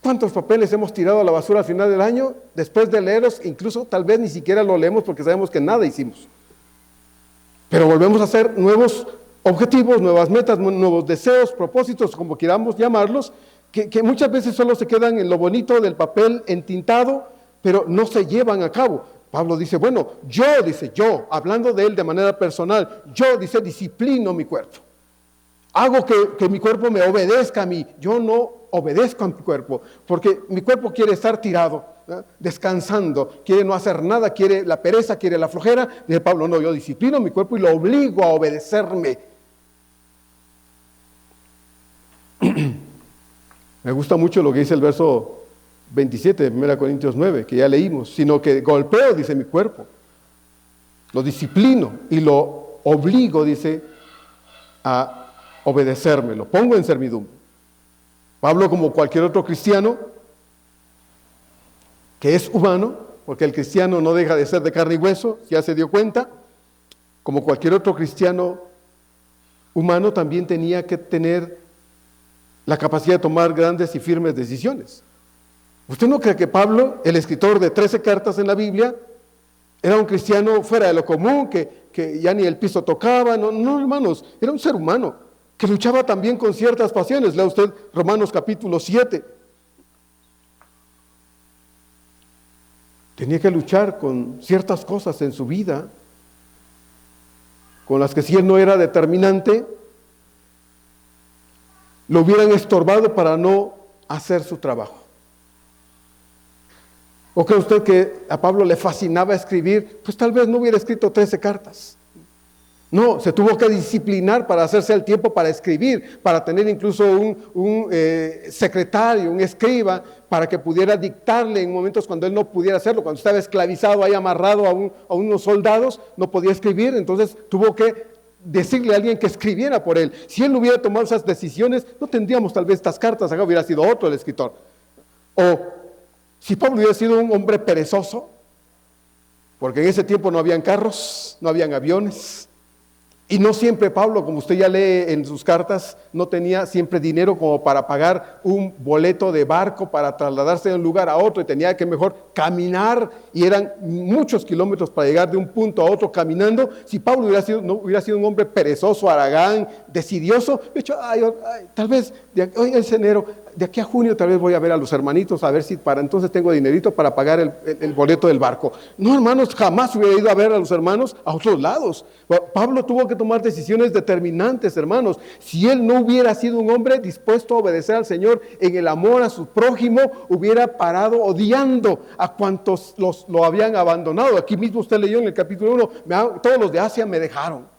¿Cuántos papeles hemos tirado a la basura al final del año? Después de leerlos, incluso tal vez ni siquiera lo leemos porque sabemos que nada hicimos. Pero volvemos a hacer nuevos objetivos, nuevas metas, nuevos deseos, propósitos, como queramos llamarlos, que muchas veces solo se quedan en lo bonito del papel entintado, pero no se llevan a cabo. Pablo dice, bueno, yo, hablando de él de manera personal, dice, disciplino mi cuerpo. Hago que mi cuerpo me obedezca a mí. Yo no obedezco a mi cuerpo, porque mi cuerpo quiere estar tirado, descansando, quiere no hacer nada, quiere la pereza, quiere la flojera. Dice Pablo, no, yo disciplino mi cuerpo y lo obligo a obedecerme. Me gusta mucho lo que dice el verso 27 de 1 Corintios 9, que ya leímos, sino que golpeo, dice, mi cuerpo, lo disciplino y lo obligo, dice, a obedecerme, lo pongo en servidumbre. Pablo, como cualquier otro cristiano, que es humano, porque el cristiano no deja de ser de carne y hueso, ya se dio cuenta, como cualquier otro cristiano humano, también tenía que tener la capacidad de tomar grandes y firmes decisiones. ¿Usted no cree que Pablo, el escritor de 13 cartas en la Biblia, era un cristiano fuera de lo común, que ya ni el piso tocaba? No, hermanos, era un ser humano que luchaba también con ciertas pasiones. Lea usted Romanos capítulo 7. Tenía que luchar con ciertas cosas en su vida, con las que si él no era determinante, lo hubieran estorbado para no hacer su trabajo. ¿O cree usted que a Pablo le fascinaba escribir? Pues tal vez no hubiera escrito 13 cartas. No, se tuvo que disciplinar para hacerse el tiempo para escribir, para tener incluso un secretario, un escriba, para que pudiera dictarle en momentos cuando él no pudiera hacerlo. Cuando estaba esclavizado ahí amarrado a unos soldados, no podía escribir, entonces tuvo que decirle a alguien que escribiera por él. Si él no hubiera tomado esas decisiones, no tendríamos tal vez estas cartas, acá hubiera sido otro el escritor. O si Pablo hubiera sido un hombre perezoso, porque en ese tiempo no habían carros, no habían aviones, y no siempre Pablo, como usted ya lee en sus cartas, no tenía siempre dinero como para pagar un boleto de barco para trasladarse de un lugar a otro, y tenía que mejor caminar, y eran muchos kilómetros para llegar de un punto a otro caminando. Si Pablo no hubiera sido un hombre perezoso, haragán, decidioso, de hecho, tal vez hoy es enero, de aquí a junio tal vez voy a ver a los hermanitos, a ver si para entonces tengo dinerito para pagar el boleto del barco. No, hermanos, jamás hubiera ido a ver a los hermanos a otros lados. Pablo tuvo que tomar decisiones determinantes, hermanos. Si él no hubiera sido un hombre dispuesto a obedecer al Señor en el amor a su prójimo, hubiera parado odiando a cuantos lo habían abandonado. Aquí mismo usted leyó en el capítulo 1, todos los de Asia me dejaron.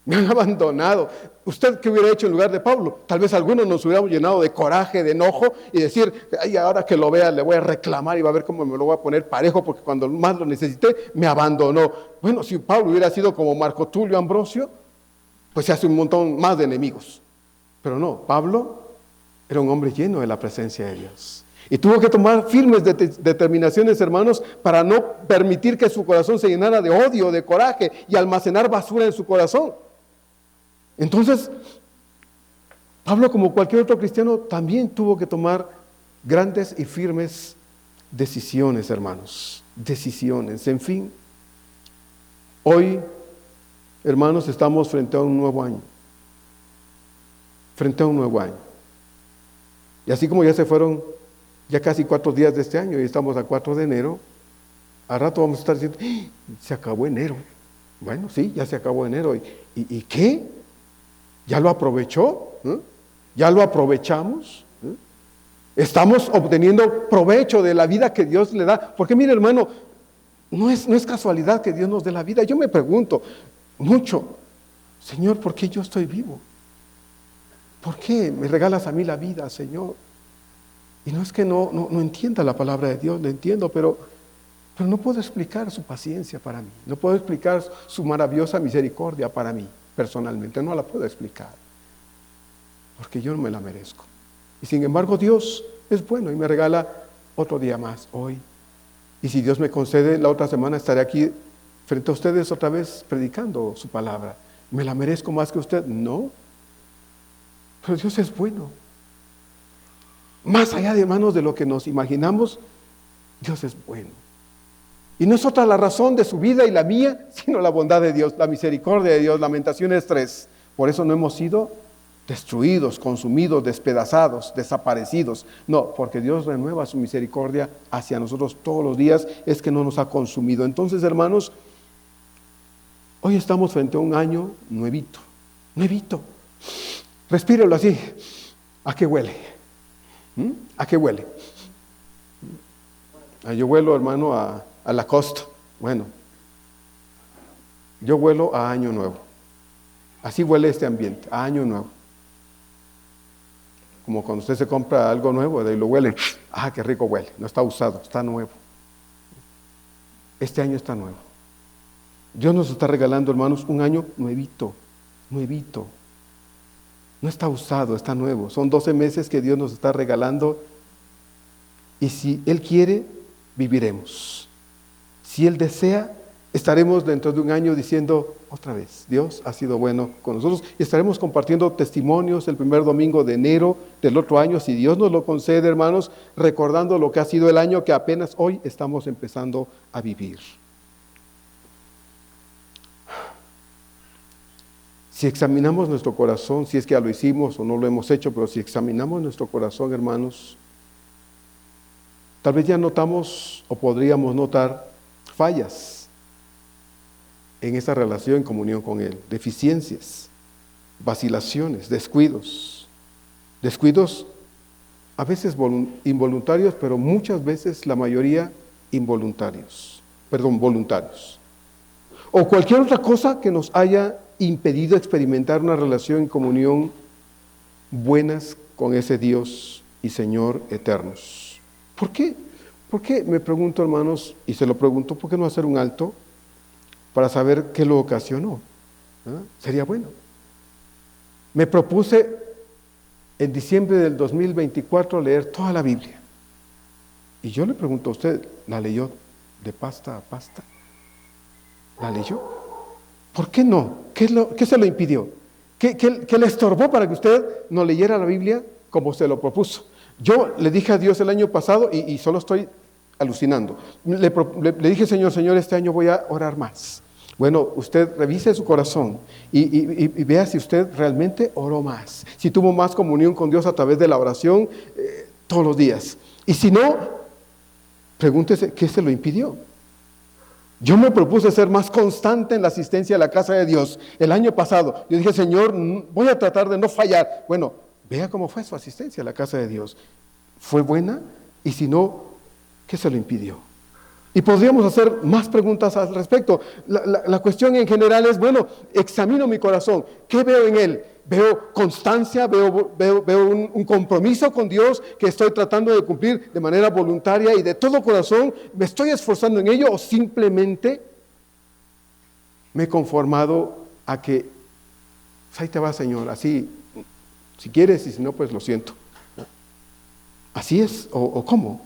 Me han abandonado. ¿Usted qué hubiera hecho en lugar de Pablo? Tal vez algunos nos hubiéramos llenado de coraje, de enojo y decir, ay, ahora que lo vea le voy a reclamar y va a ver cómo me lo voy a poner parejo porque cuando más lo necesité me abandonó. Bueno, si Pablo hubiera sido como Marco Tulio Ambrosio, pues se hace un montón más de enemigos. Pero no, Pablo era un hombre lleno de la presencia de Dios. Y tuvo que tomar firmes determinaciones, hermanos, para no permitir que su corazón se llenara de odio, de coraje y almacenar basura en su corazón. Entonces, Pablo, como cualquier otro cristiano, también tuvo que tomar grandes y firmes decisiones, hermanos. Decisiones, en fin. Hoy, hermanos, estamos frente a un nuevo año. Frente a un nuevo año. Y así como ya se fueron ya casi 4 días de este año y estamos a 4 de enero, al rato vamos a estar diciendo, se acabó enero. Bueno, sí, ya se acabó enero. ¿Y qué? ¿Ya lo aprovechó? ¿Ya lo aprovechamos? ¿Estamos obteniendo provecho de la vida que Dios le da? Porque mire, hermano, no es casualidad que Dios nos dé la vida. Yo me pregunto mucho, Señor, ¿por qué yo estoy vivo? ¿Por qué me regalas a mí la vida, Señor? Y no es que no entienda la palabra de Dios, la entiendo, pero no puedo explicar su paciencia para mí. No puedo explicar su maravillosa misericordia para mí, personalmente. No la puedo explicar, porque yo no me la merezco. Y sin embargo, Dios es bueno y me regala otro día más hoy. Y si Dios me concede, la otra semana estaré aquí frente a ustedes otra vez predicando su palabra. ¿Me la merezco más que usted? No. Pero Dios es bueno. Más allá de hermanos de lo que nos imaginamos, Dios es bueno. Y no es otra la razón de su vida y la mía, sino la bondad de Dios, la misericordia de Dios. Lamentaciones 3. Por eso no hemos sido destruidos, consumidos, despedazados, desaparecidos. No, porque Dios renueva su misericordia hacia nosotros todos los días, es que no nos ha consumido. Entonces, hermanos, hoy estamos frente a un año nuevito. Respírelo así. ¿A qué huele? ¿A qué huele? Yo huelo, hermano, a la costa. Bueno, yo huelo a año nuevo. Así huele este ambiente, a año nuevo. Como cuando usted se compra algo nuevo y lo huele, qué rico huele. No está usado, está nuevo. Este año está nuevo. Dios nos está regalando, hermanos, un año nuevito. No está usado, está nuevo. Son 12 meses que Dios nos está regalando. Y si Él quiere, viviremos. Si Él desea, estaremos dentro de un año diciendo otra vez, Dios ha sido bueno con nosotros. Y estaremos compartiendo testimonios el primer domingo de enero del otro año, si Dios nos lo concede, hermanos, recordando lo que ha sido el año que apenas hoy estamos empezando a vivir. Si examinamos nuestro corazón, si es que ya lo hicimos o no lo hemos hecho, pero si examinamos nuestro corazón, hermanos, tal vez ya notamos o podríamos notar fallas en esa relación en comunión con Él, deficiencias, vacilaciones, descuidos a veces involuntarios, pero muchas veces la mayoría voluntarios. O cualquier otra cosa que nos haya impedido experimentar una relación en comunión buenas con ese Dios y Señor eternos. ¿Por qué? ¿Por qué? Me pregunto, hermanos, y se lo pregunto, ¿por qué no hacer un alto para saber qué lo ocasionó? Sería bueno. Me propuse en diciembre del 2024 leer toda la Biblia. Y yo le pregunto a usted, ¿la leyó de pasta a pasta? ¿La leyó? ¿Por qué no? ¿Qué se lo impidió? ¿Qué le estorbó para que usted no leyera la Biblia como se lo propuso? Yo le dije a Dios el año pasado, y solo estoy alucinando, le dije, Señor, este año voy a orar más. Bueno, usted revise su corazón y vea si usted realmente oró más, si tuvo más comunión con Dios a través de la oración todos los días. Y si no, pregúntese, ¿qué se lo impidió? Yo me propuse ser más constante en la asistencia a la casa de Dios. El año pasado, yo dije, Señor, voy a tratar de no fallar. Bueno, vea cómo fue su asistencia a la casa de Dios. ¿Fue buena? Y si no, ¿qué se lo impidió? Y podríamos hacer más preguntas al respecto. La cuestión en general es, bueno, examino mi corazón. ¿Qué veo en él? Veo constancia, veo un compromiso con Dios que estoy tratando de cumplir de manera voluntaria y de todo corazón. ¿Me estoy esforzando en ello o simplemente me he conformado a que, ahí te va, Señor, así, si quieres, y si no, pues lo siento? ¿Así es? ¿O cómo?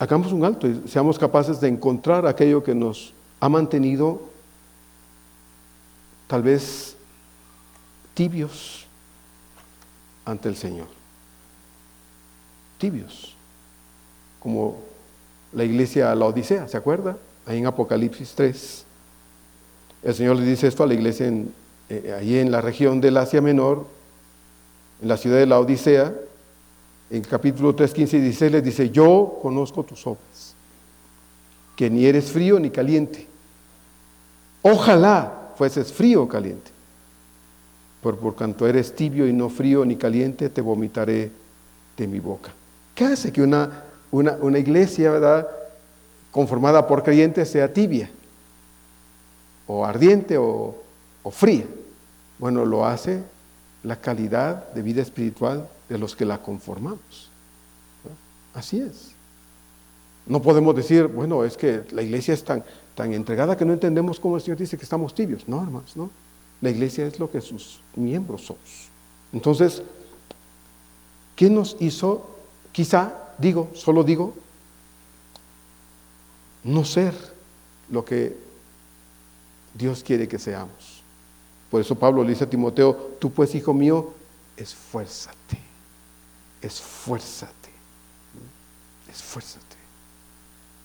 Hagamos un alto y seamos capaces de encontrar aquello que nos ha mantenido tal vez tibios ante el Señor. Tibios. Como la iglesia a la Odisea, ¿se acuerda? Ahí en Apocalipsis 3. El Señor le dice esto a la iglesia allí en la región del Asia Menor, en la ciudad de la Odisea. en capítulo 3, 15 y 16 les dice, yo conozco tus obras, que ni eres frío ni caliente. Ojalá fueses frío o caliente. Pero por cuanto eres tibio y no frío ni caliente, te vomitaré de mi boca. ¿Qué hace que una iglesia, ¿verdad?, conformada por creyentes sea tibia, o ardiente, o fría? Bueno, lo hace la calidad de vida espiritual de los que la conformamos. ¿No? Así es. No podemos decir, bueno, es que la iglesia es tan entregada que no entendemos cómo el Señor dice que estamos tibios. No, hermanos, no. La iglesia es lo que sus miembros somos. Entonces, ¿qué nos hizo? Quizá, solo digo, no ser lo que Dios quiere que seamos. Por eso Pablo le dice a Timoteo, tú pues, hijo mío, esfuérzate.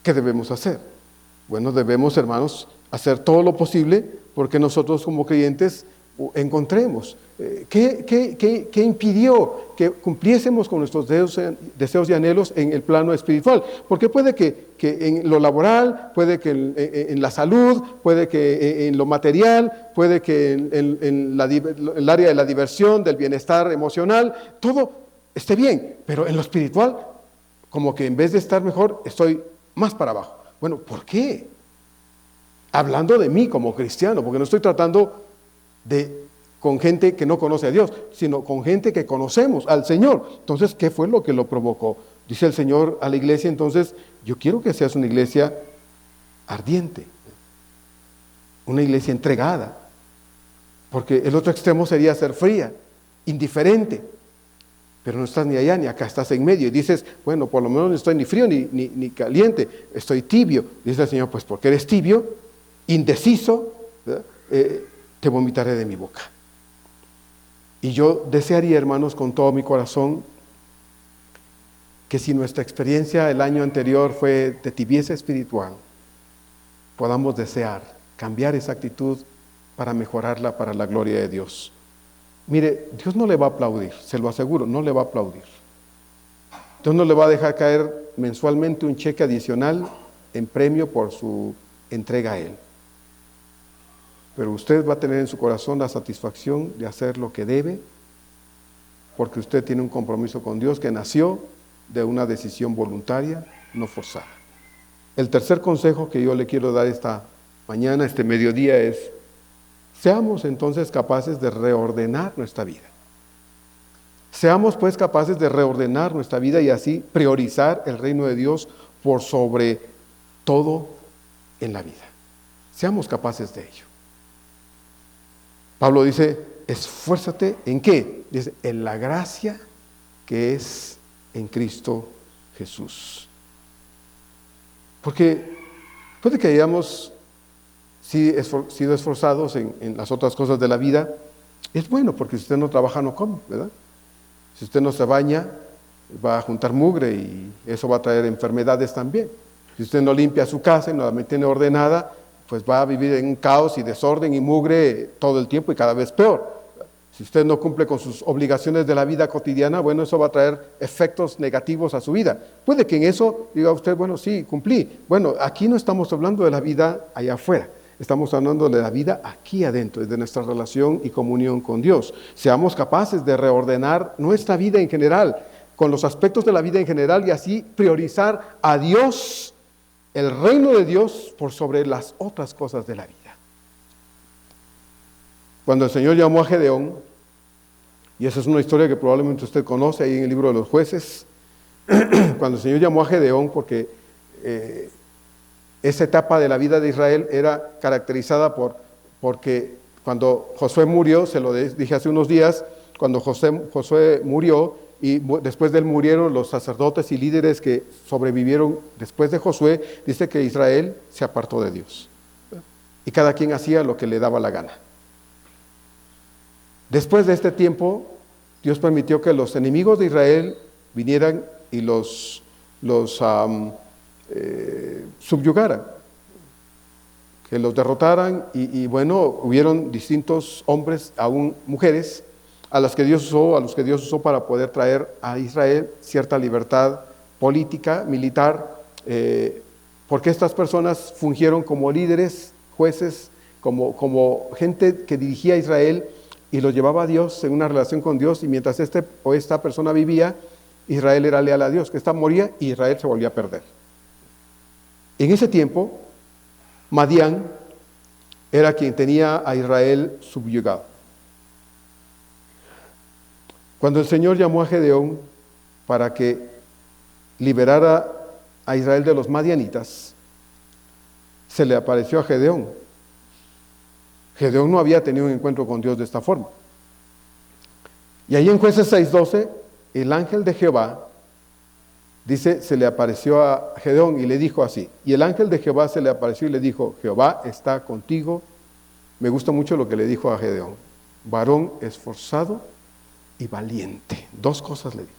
¿Qué debemos hacer? Bueno, debemos, hermanos, hacer todo lo posible porque nosotros como creyentes encontremos. ¿Qué impidió que cumpliésemos con nuestros deseos y anhelos en el plano espiritual? Porque puede que en lo laboral, puede que en la salud, puede que en lo material, puede que en el área de la diversión, del bienestar emocional, todo esté bien, pero en lo espiritual, como que en vez de estar mejor, estoy más para abajo. Bueno, ¿por qué? Hablando de mí como cristiano, porque no estoy tratando con gente que no conoce a Dios, sino con gente que conocemos al Señor. Entonces, ¿qué fue lo que lo provocó? Dice el Señor a la iglesia, entonces, yo quiero que seas una iglesia ardiente, una iglesia entregada, porque el otro extremo sería ser fría, indiferente, pero no estás ni allá ni acá, estás en medio y dices, bueno, por lo menos no estoy ni frío ni caliente, estoy tibio. Dice el Señor, pues porque eres tibio, indeciso, te vomitaré de mi boca. Y yo desearía, hermanos, con todo mi corazón, que si nuestra experiencia el año anterior fue de tibieza espiritual, podamos desear cambiar esa actitud para mejorarla para la gloria de Dios. Mire, Dios no le va a aplaudir, se lo aseguro, no le va a aplaudir. Dios no le va a dejar caer mensualmente un cheque adicional en premio por su entrega a Él. Pero usted va a tener en su corazón la satisfacción de hacer lo que debe, porque usted tiene un compromiso con Dios que nació de una decisión voluntaria, no forzada. El tercer consejo que yo le quiero dar esta mañana, este mediodía, es: seamos entonces capaces de reordenar nuestra vida. Seamos pues capaces de reordenar nuestra vida y así priorizar el reino de Dios por sobre todo en la vida. Seamos capaces de ello. Pablo dice, esfuérzate ¿en qué? Dice, en la gracia que es en Cristo Jesús. Porque puede que hayamos sido esforzados en las otras cosas de la vida. Es bueno, porque si usted no trabaja no come, ¿verdad? Si usted no se baña, va a juntar mugre y eso va a traer enfermedades también. Si usted no limpia su casa y no la mantiene ordenada, pues va a vivir en un caos y desorden y mugre todo el tiempo y cada vez peor. Si usted no cumple con sus obligaciones de la vida cotidiana, bueno, eso va a traer efectos negativos a su vida. Puede que en eso diga usted, bueno, sí, cumplí. Bueno, aquí no estamos hablando de la vida allá afuera. Estamos hablando de la vida aquí adentro, de nuestra relación y comunión con Dios. Seamos capaces de reordenar nuestra vida en general, con los aspectos de la vida en general, y así priorizar a Dios, el reino de Dios, por sobre las otras cosas de la vida. Cuando el Señor llamó a Gedeón, y esa es una historia que probablemente usted conoce ahí en el libro de los Jueces, cuando el Señor llamó a Gedeón, porque esa etapa de la vida de Israel era caracterizada porque cuando Josué murió, se lo dije hace unos días, cuando Josué murió y después de él murieron los sacerdotes y líderes que sobrevivieron después de Josué, dice que Israel se apartó de Dios y cada quien hacía lo que le daba la gana. Después de este tiempo, Dios permitió que los enemigos de Israel vinieran y los subyugaran, que los derrotaran y bueno, hubieron distintos hombres, aún mujeres, a los que Dios usó para poder traer a Israel cierta libertad política, militar, porque estas personas fungieron como líderes, jueces, como gente que dirigía a Israel y lo llevaba a Dios en una relación con Dios, y mientras esta persona vivía, Israel era leal a Dios, que esta moría y Israel se volvía a perder. En ese tiempo, Madián era quien tenía a Israel subyugado. Cuando el Señor llamó a Gedeón para que liberara a Israel de los madianitas, se le apareció a Gedeón. Gedeón no había tenido un encuentro con Dios de esta forma. Y ahí en Jueces 6:12, el ángel de Jehová, dice, se le apareció a Gedeón y le dijo así. Y el ángel de Jehová se le apareció y le dijo, Jehová está contigo. Me gusta mucho lo que le dijo a Gedeón. Varón esforzado y valiente. Dos cosas le dijo.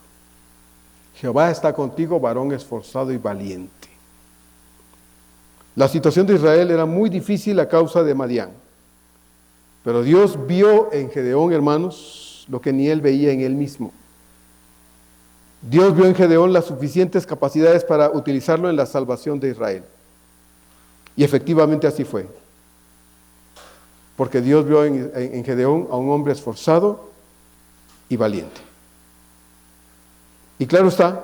Jehová está contigo, varón esforzado y valiente. La situación de Israel era muy difícil a causa de Madián. Pero Dios vio en Gedeón, hermanos, lo que ni él veía en él mismo. Dios vio en Gedeón las suficientes capacidades para utilizarlo en la salvación de Israel. Y efectivamente así fue. Porque Dios vio en Gedeón a un hombre esforzado y valiente. Y claro está,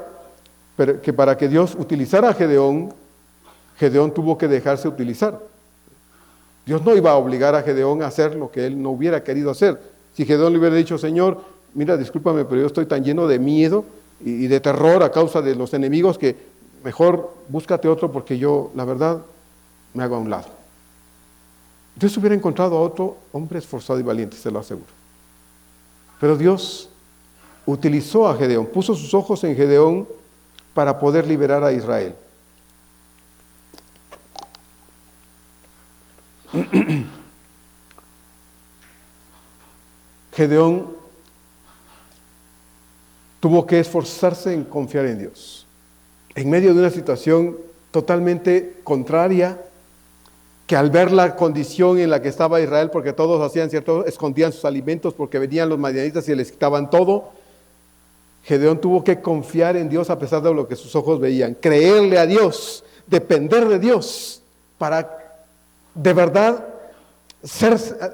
que para que Dios utilizara a Gedeón, Gedeón tuvo que dejarse utilizar. Dios no iba a obligar a Gedeón a hacer lo que él no hubiera querido hacer. Si Gedeón le hubiera dicho, Señor, mira, discúlpame, pero yo estoy tan lleno de miedo y de terror a causa de los enemigos que mejor búscate otro porque yo, la verdad, me hago a un lado. Dios hubiera encontrado a otro hombre esforzado y valiente, se lo aseguro. Pero Dios utilizó a Gedeón, puso sus ojos en Gedeón para poder liberar a Israel. Gedeón tuvo que esforzarse en confiar en Dios. En medio de una situación totalmente contraria, que al ver la condición en la que estaba Israel, porque todos hacían cierto, escondían sus alimentos porque venían los madianitas y les quitaban todo, Gedeón tuvo que confiar en Dios a pesar de lo que sus ojos veían, creerle a Dios, depender de Dios, para de verdad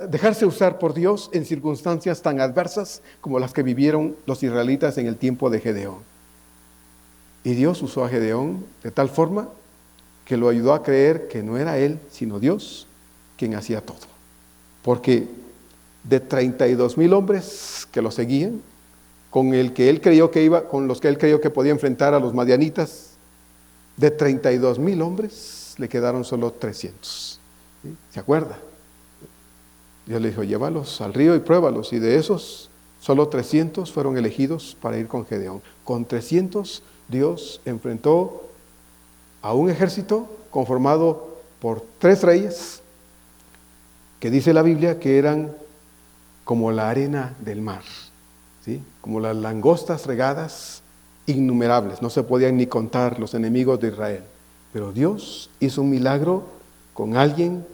dejarse usar por Dios en circunstancias tan adversas como las que vivieron los israelitas en el tiempo de Gedeón. Y Dios usó a Gedeón de tal forma que lo ayudó a creer que no era él, sino Dios, quien hacía todo. Porque de 32,000 hombres que lo seguían, con los que él creyó que podía enfrentar a los madianitas, de 32,000 hombres le quedaron solo 300. ¿Sí? ¿Se acuerda? Dios le dijo, llévalos al río y pruébalos. Y de esos, solo 300 fueron elegidos para ir con Gedeón. Con 300, Dios enfrentó a un ejército conformado por 3 reyes, que dice la Biblia que eran como la arena del mar, ¿sí? Como las langostas regadas, innumerables. No se podían ni contar los enemigos de Israel. Pero Dios hizo un milagro con alguien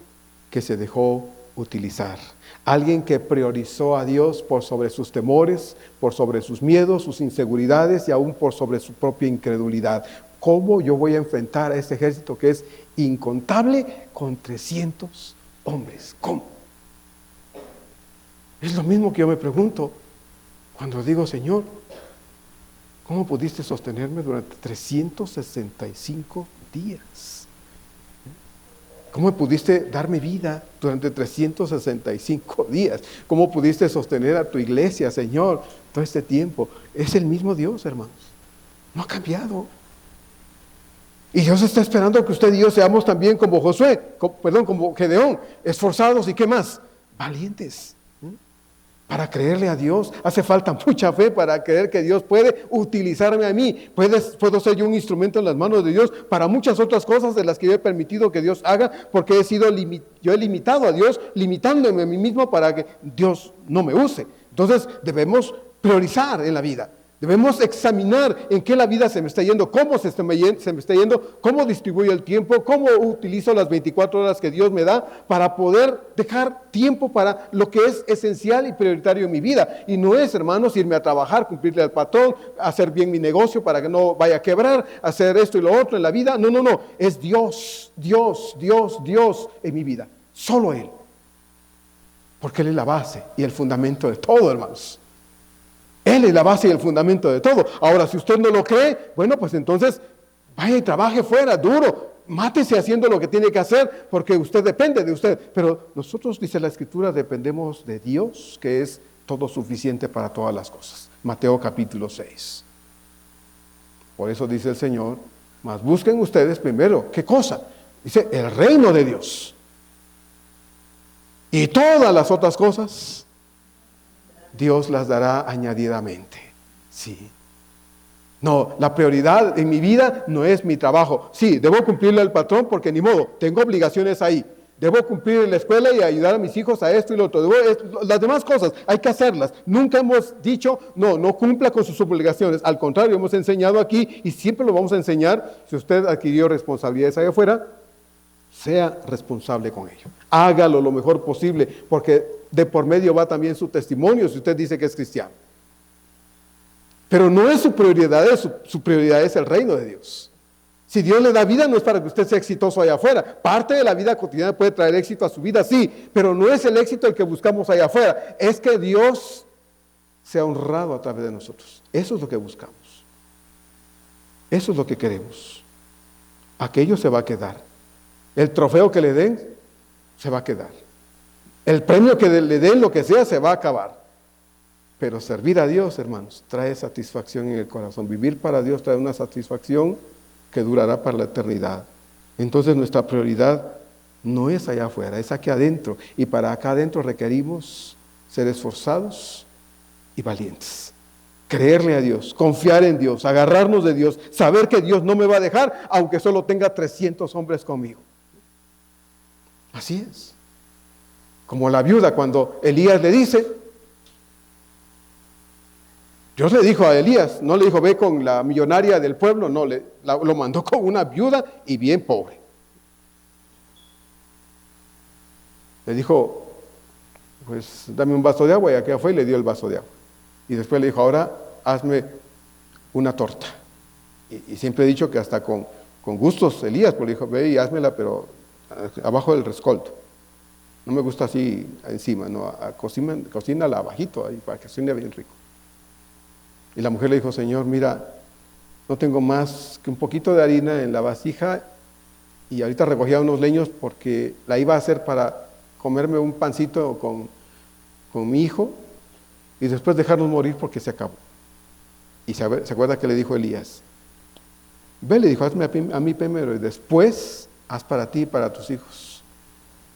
que se dejó utilizar. Alguien que priorizó a Dios por sobre sus temores, por sobre sus miedos, sus inseguridades y aún por sobre su propia incredulidad. ¿Cómo yo voy a enfrentar a este ejército que es incontable con 300 hombres? ¿Cómo? Es lo mismo que yo me pregunto cuando digo, Señor, ¿cómo pudiste sostenerme durante 365 días? ¿Cómo pudiste darme vida durante 365 días? ¿Cómo pudiste sostener a tu iglesia, Señor, todo este tiempo? Es el mismo Dios, hermanos. No ha cambiado. Y Dios está esperando que usted y yo seamos también como como Gedeón, esforzados y ¿qué más? Valientes. Para creerle a Dios, hace falta mucha fe para creer que Dios puede utilizarme a mí. Puedo ser yo un instrumento en las manos de Dios para muchas otras cosas de las que yo he permitido que Dios haga, porque yo he limitado a Dios, limitándome a mí mismo para que Dios no me use. Entonces debemos priorizar en la vida. Debemos examinar en qué la vida se me está yendo, cómo se me está yendo, cómo distribuyo el tiempo, cómo utilizo las 24 horas que Dios me da para poder dejar tiempo para lo que es esencial y prioritario en mi vida. Y no es, hermanos, irme a trabajar, cumplirle al patrón, hacer bien mi negocio para que no vaya a quebrar, hacer esto y lo otro en la vida. No, no, no. Es Dios, Dios, Dios, Dios en mi vida. Solo Él. Porque Él es la base y el fundamento de todo, hermanos. Él es la base y el fundamento de todo. Ahora, si usted no lo cree, bueno, pues entonces vaya y trabaje fuera, duro. Mátese haciendo lo que tiene que hacer, porque usted depende de usted. Pero nosotros, dice la Escritura, dependemos de Dios, que es todo suficiente para todas las cosas. Mateo capítulo 6. Por eso dice el Señor, mas busquen ustedes primero, ¿qué cosa? Dice, el reino de Dios. Y todas las otras cosas Dios las dará añadidamente. Sí. No, la prioridad en mi vida no es mi trabajo. Sí, debo cumplirle al patrón porque ni modo, tengo obligaciones ahí. Debo cumplir en la escuela y ayudar a mis hijos a esto y lo otro. Las demás cosas hay que hacerlas. Nunca hemos dicho, no cumpla con sus obligaciones. Al contrario, hemos enseñado aquí y siempre lo vamos a enseñar. Si usted adquirió responsabilidades allá afuera, sea responsable con ello. Hágalo lo mejor posible, porque de por medio va también su testimonio si usted dice que es cristiano. Pero no es su prioridad, su prioridad es el reino de Dios. Si Dios le da vida, no es para que usted sea exitoso allá afuera. Parte de la vida cotidiana puede traer éxito a su vida, sí, pero no es el éxito el que buscamos allá afuera. Es que Dios sea honrado a través de nosotros. Eso es lo que buscamos. Eso es lo que queremos. Aquello se va a quedar. El trofeo que le den, se va a quedar. El premio que le den, lo que sea, se va a acabar. Pero servir a Dios, hermanos, trae satisfacción en el corazón. Vivir para Dios trae una satisfacción que durará para la eternidad. Entonces nuestra prioridad no es allá afuera, es aquí adentro. Y para acá adentro requerimos ser esforzados y valientes. Creerle a Dios, confiar en Dios, agarrarnos de Dios, saber que Dios no me va a dejar, aunque solo tenga 300 hombres conmigo. Así es. Como la viuda cuando Elías le dice, Dios le dijo a Elías, no le dijo ve con la millonaria del pueblo, no, lo mandó con una viuda y bien pobre. Le dijo, pues dame un vaso de agua, y aquella fue y le dio el vaso de agua. Y después le dijo, ahora hazme una torta. Y siempre he dicho que hasta con gustos Elías, pues le dijo, ve y házmela, pero abajo del rescoldo. No me gusta así encima, no, cocínala abajito ahí para que suene bien rico. Y la mujer le dijo, Señor, mira, no tengo más que un poquito de harina en la vasija y ahorita recogía unos leños porque la iba a hacer para comerme un pancito con mi hijo y después dejarnos morir porque se acabó. Y se acuerda que le dijo Elías, ve, le dijo, hazme a mí primero y después haz para ti y para tus hijos.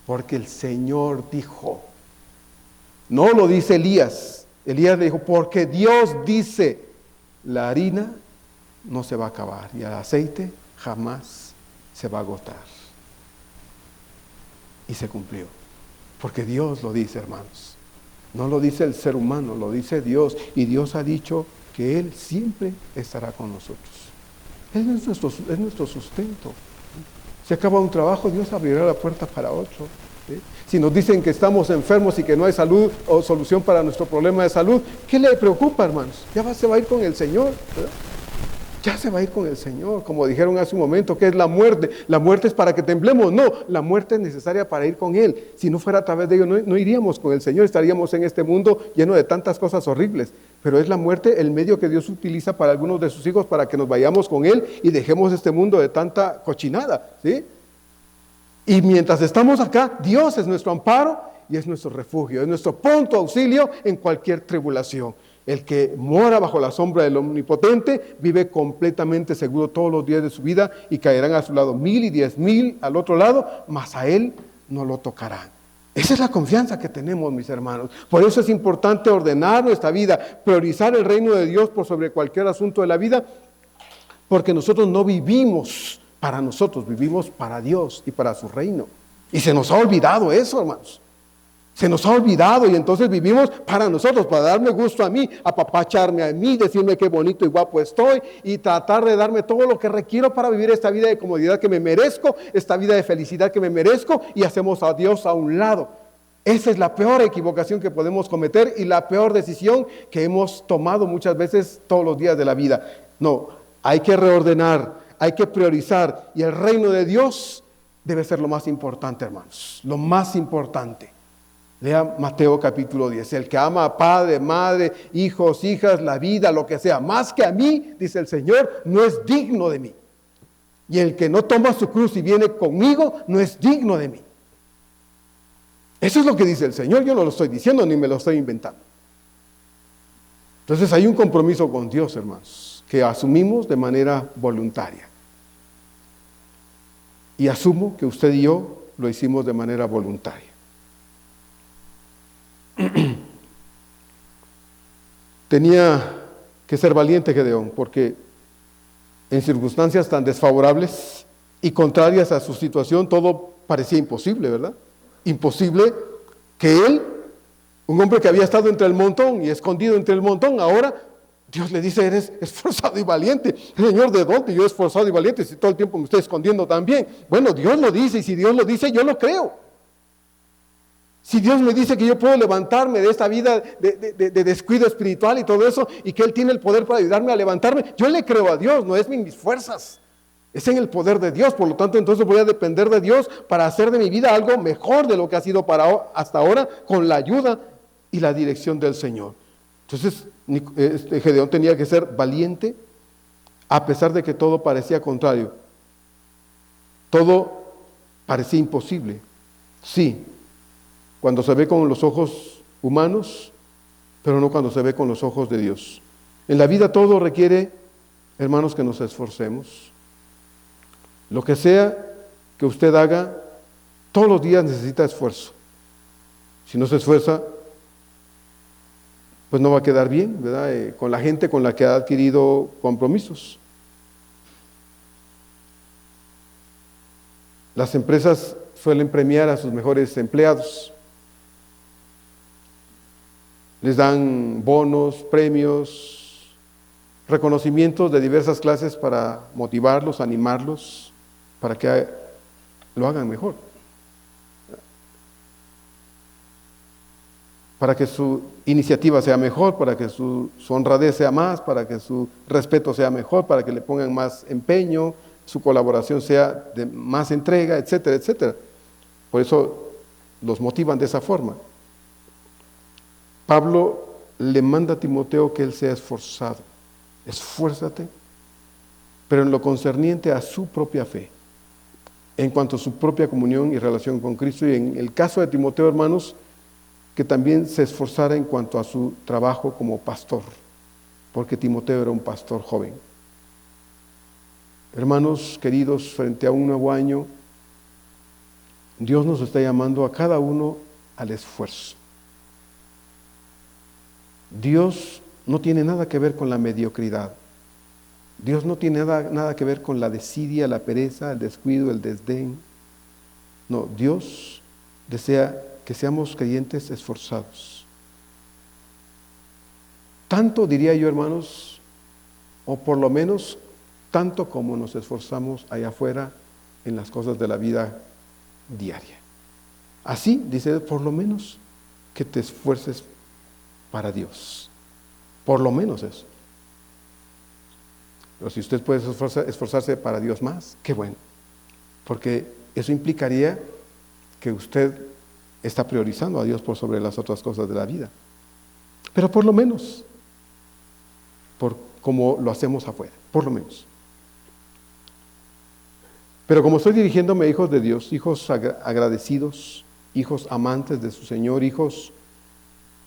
Porque el Señor dijo, no lo dice Elías. Elías le dijo, porque Dios dice, la harina no se va a acabar y el aceite jamás se va a agotar. Y se cumplió. Porque Dios lo dice, hermanos. No lo dice el ser humano, lo dice Dios. Y Dios ha dicho que Él siempre estará con nosotros. Es nuestro sustento. Si acaba un trabajo, Dios abrirá la puerta para otro. ¿Sí? Si nos dicen que estamos enfermos y que no hay salud o solución para nuestro problema de salud, ¿qué le preocupa, hermanos? Se va a ir con el Señor, ¿verdad? Ya se va a ir con el Señor. Como dijeron hace un momento, ¿qué es la muerte? La muerte es para que temblemos. No, la muerte es necesaria para ir con Él. Si no fuera a través de ello, no iríamos con el Señor. Estaríamos en este mundo lleno de tantas cosas horribles. Pero es la muerte el medio que Dios utiliza para algunos de sus hijos para que nos vayamos con Él y dejemos este mundo de tanta cochinada, ¿sí? Y mientras estamos acá, Dios es nuestro amparo y es nuestro refugio, es nuestro pronto auxilio en cualquier tribulación. El que mora bajo la sombra del Omnipotente vive completamente seguro todos los días de su vida y caerán a su lado 1000 y 10,000 al otro lado, mas a él no lo tocarán. Esa es la confianza que tenemos, mis hermanos. Por eso es importante ordenar nuestra vida, priorizar el reino de Dios por sobre cualquier asunto de la vida, porque nosotros no vivimos para nosotros, vivimos para Dios y para su reino. Y se nos ha olvidado eso, hermanos. Se nos ha olvidado y entonces vivimos para nosotros, para darme gusto a mí, apapacharme a mí, decirme qué bonito y guapo estoy y tratar de darme todo lo que requiero para vivir esta vida de comodidad que me merezco, esta vida de felicidad que me merezco, y hacemos a Dios a un lado. Esa es la peor equivocación que podemos cometer y la peor decisión que hemos tomado muchas veces todos los días de la vida. No, hay que reordenar, hay que priorizar, y el reino de Dios debe ser lo más importante, hermanos, lo más importante. Lea Mateo capítulo 10. El que ama a padre, madre, hijos, hijas, la vida, lo que sea, más que a mí, dice el Señor, no es digno de mí. Y el que no toma su cruz y viene conmigo, no es digno de mí. Eso es lo que dice el Señor. Yo no lo estoy diciendo ni me lo estoy inventando. Entonces hay un compromiso con Dios, hermanos, que asumimos de manera voluntaria. Y asumo que usted y yo lo hicimos de manera voluntaria. Tenía que ser valiente Gedeón, porque en circunstancias tan desfavorables y contrarias a su situación, todo parecía imposible, ¿verdad? Imposible que él, un hombre que había estado entre el montón y escondido entre el montón, ahora Dios le dice: eres esforzado y valiente. Señor, ¿de dónde yo esforzado y valiente si todo el tiempo me estoy escondiendo también? Bueno, Dios lo dice, y si Dios lo dice, yo lo creo. Si Dios me dice que yo puedo levantarme de esta vida de descuido espiritual y todo eso, y que Él tiene el poder para ayudarme a levantarme, yo le creo a Dios, no es en mis fuerzas, es en el poder de Dios. Por lo tanto, entonces voy a depender de Dios para hacer de mi vida algo mejor de lo que ha sido hasta ahora, con la ayuda y la dirección del Señor. Entonces, Gedeón tenía que ser valiente, a pesar de que todo parecía contrario. Todo parecía imposible. Sí, cuando se ve con los ojos humanos, pero no cuando se ve con los ojos de Dios. En la vida todo requiere, hermanos, que nos esforcemos. Lo que sea que usted haga, todos los días necesita esfuerzo. Si no se esfuerza, pues no va a quedar bien, ¿verdad? Con la gente con la que ha adquirido compromisos. Las empresas suelen premiar a sus mejores empleados. Les dan bonos, premios, reconocimientos de diversas clases para motivarlos, animarlos, para que lo hagan mejor. Para que su iniciativa sea mejor, para que su honradez sea más, para que su respeto sea mejor, para que le pongan más empeño, su colaboración sea de más entrega, etcétera, etcétera. Por eso los motivan de esa forma. Pablo le manda a Timoteo que él sea esforzado. Esfuérzate, pero en lo concerniente a su propia fe, en cuanto a su propia comunión y relación con Cristo. Y en el caso de Timoteo, hermanos, que también se esforzara en cuanto a su trabajo como pastor, porque Timoteo era un pastor joven. Hermanos queridos, frente a un nuevo año, Dios nos está llamando a cada uno al esfuerzo. Dios no tiene nada que ver con la mediocridad. Dios no tiene nada que ver con la desidia, la pereza, el descuido, el desdén. No, Dios desea que seamos creyentes esforzados. Tanto, diría yo, hermanos, o por lo menos tanto como nos esforzamos allá afuera en las cosas de la vida diaria. Así, dice, por lo menos que te esfuerces para Dios. Por lo menos eso. Pero si usted puede esforzarse para Dios más, qué bueno. Porque eso implicaría que usted está priorizando a Dios por sobre las otras cosas de la vida. Pero por lo menos, por como lo hacemos afuera, por lo menos. Pero como estoy dirigiéndome a hijos de Dios, hijos agradecidos, hijos amantes de su Señor, hijos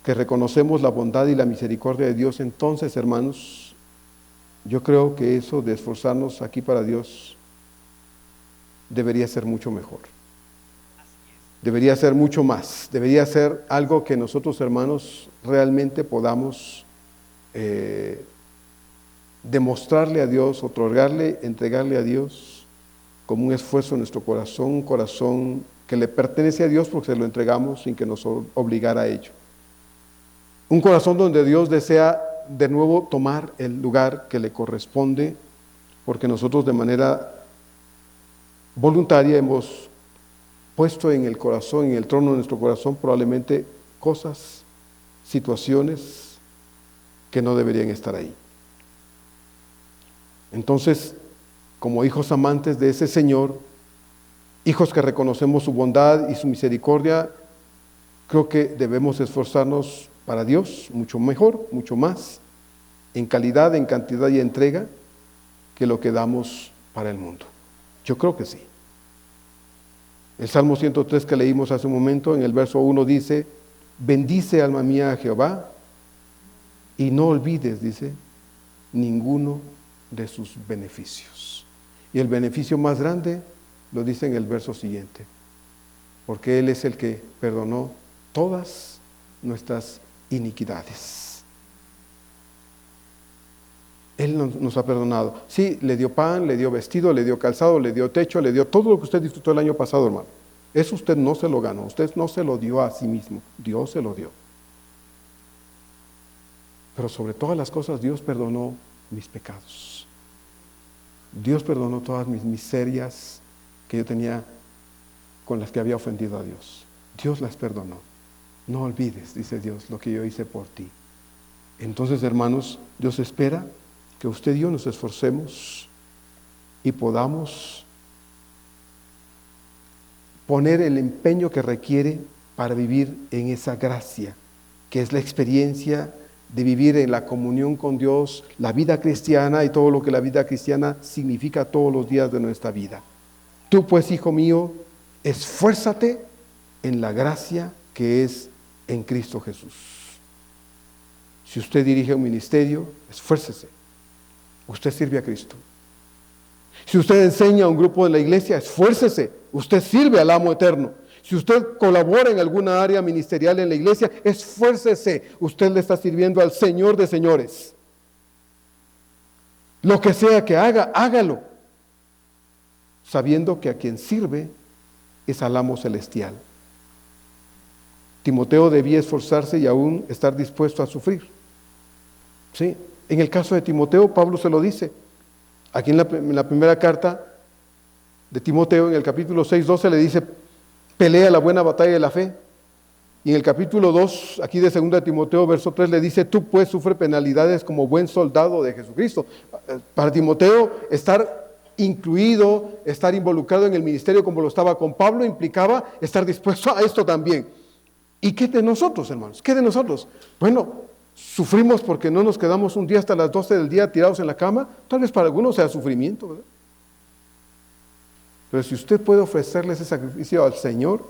que reconocemos la bondad y la misericordia de Dios, entonces, hermanos, yo creo que eso de esforzarnos aquí para Dios debería ser mucho mejor. Debería ser mucho más. Debería ser algo que nosotros, hermanos, realmente podamos demostrarle a Dios, otorgarle, entregarle a Dios como un esfuerzo en nuestro corazón, un corazón que le pertenece a Dios porque se lo entregamos sin que nos obligara a ello. Un corazón donde Dios desea de nuevo tomar el lugar que le corresponde, porque nosotros de manera voluntaria hemos puesto en el corazón, en el trono de nuestro corazón, probablemente cosas, situaciones que no deberían estar ahí. Entonces, como hijos amantes de ese Señor, hijos que reconocemos su bondad y su misericordia, creo que debemos esforzarnos para Dios mucho mejor, mucho más, en calidad, en cantidad y entrega, que lo que damos para el mundo. Yo creo que sí. El Salmo 103 que leímos hace un momento, en el verso 1 dice, bendice alma mía a Jehová y no olvides, dice, ninguno de sus beneficios. Y el beneficio más grande lo dice en el verso siguiente, porque Él es el que perdonó todas nuestras iniquidades. Él nos ha perdonado. Sí, le dio pan, le dio vestido, le dio calzado, le dio techo, le dio todo lo que usted disfrutó el año pasado, hermano. Eso usted no se lo ganó, usted no se lo dio a sí mismo, Dios se lo dio. Pero sobre todas las cosas, Dios perdonó mis pecados. Dios perdonó todas mis miserias que yo tenía, con las que había ofendido a Dios. Dios las perdonó. No olvides, dice Dios, lo que yo hice por ti. Entonces, hermanos, Dios espera que usted y yo nos esforcemos y podamos poner el empeño que requiere para vivir en esa gracia, que es la experiencia de vivir en la comunión con Dios, la vida cristiana y todo lo que la vida cristiana significa todos los días de nuestra vida. Tú pues, hijo mío, esfuérzate en la gracia que es en Cristo Jesús. Si usted dirige un ministerio, esfuércese. Usted sirve a Cristo. Si usted enseña a un grupo de la iglesia, esfuércese. Usted sirve al amo eterno. Si usted colabora en alguna área ministerial en la iglesia, esfuércese. Usted le está sirviendo al Señor de señores. Lo que sea que haga, hágalo, sabiendo que a quien sirve es al amo celestial. Timoteo debía esforzarse y aún estar dispuesto a sufrir. ¿Sí? En el caso de Timoteo, Pablo se lo dice. Aquí en la primera carta de Timoteo, en el capítulo 6:12, le dice, pelea la buena batalla de la fe. Y en el capítulo 2, aquí de 2 de Timoteo, verso 3, le dice, tú pues sufre penalidades como buen soldado de Jesucristo. Para Timoteo, estar incluido, estar involucrado en el ministerio como lo estaba con Pablo, implicaba estar dispuesto a esto también. ¿Y qué de nosotros, hermanos? ¿Qué de nosotros? Bueno, sufrimos porque no nos quedamos un día hasta las 12 del día tirados en la cama. Tal vez para algunos sea sufrimiento, ¿verdad? Pero si usted puede ofrecerle ese sacrificio al Señor,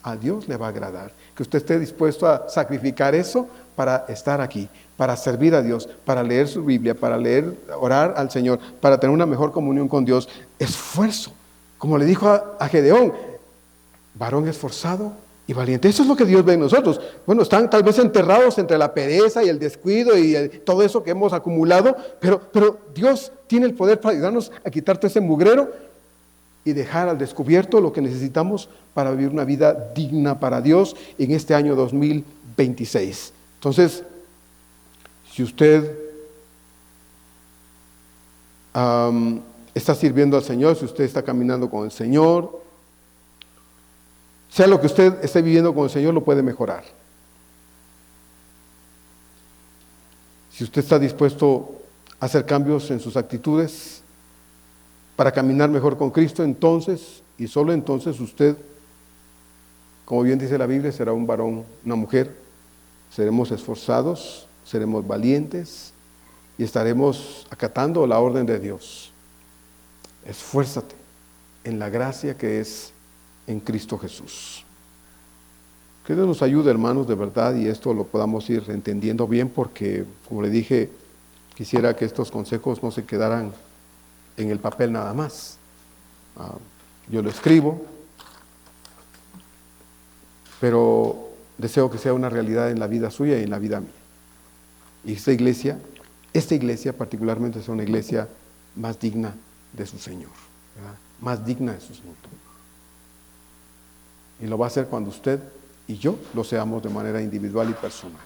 a Dios le va a agradar. Que usted esté dispuesto a sacrificar eso para estar aquí, para servir a Dios, para leer su Biblia, para orar al Señor, para tener una mejor comunión con Dios. Esfuerzo. Como le dijo a Gedeón, varón esforzado y valiente. Eso es lo que Dios ve en nosotros. Bueno, están tal vez enterrados entre la pereza y el descuido y todo eso que hemos acumulado, pero Dios tiene el poder para ayudarnos a quitar todo ese mugrero y dejar al descubierto lo que necesitamos para vivir una vida digna para Dios en este año 2026. Entonces, si usted está sirviendo al Señor, si usted está caminando con el Señor, sea lo que usted esté viviendo con el Señor, lo puede mejorar. Si usted está dispuesto a hacer cambios en sus actitudes para caminar mejor con Cristo, entonces, y solo entonces, usted, como bien dice la Biblia, será un varón, una mujer. Seremos esforzados, seremos valientes y estaremos acatando la orden de Dios. Esfuérzate en la gracia que es en Cristo Jesús. Que Dios nos ayude, hermanos, de verdad, y esto lo podamos ir entendiendo bien, porque, como le dije, quisiera que estos consejos no se quedaran en el papel nada más. Yo lo escribo, pero deseo que sea una realidad en la vida suya y en la vida mía. Y esta iglesia particularmente es una iglesia más digna de su Señor, ¿verdad? Más digna de su Señor. Y lo va a hacer cuando usted y yo lo seamos de manera individual y personal.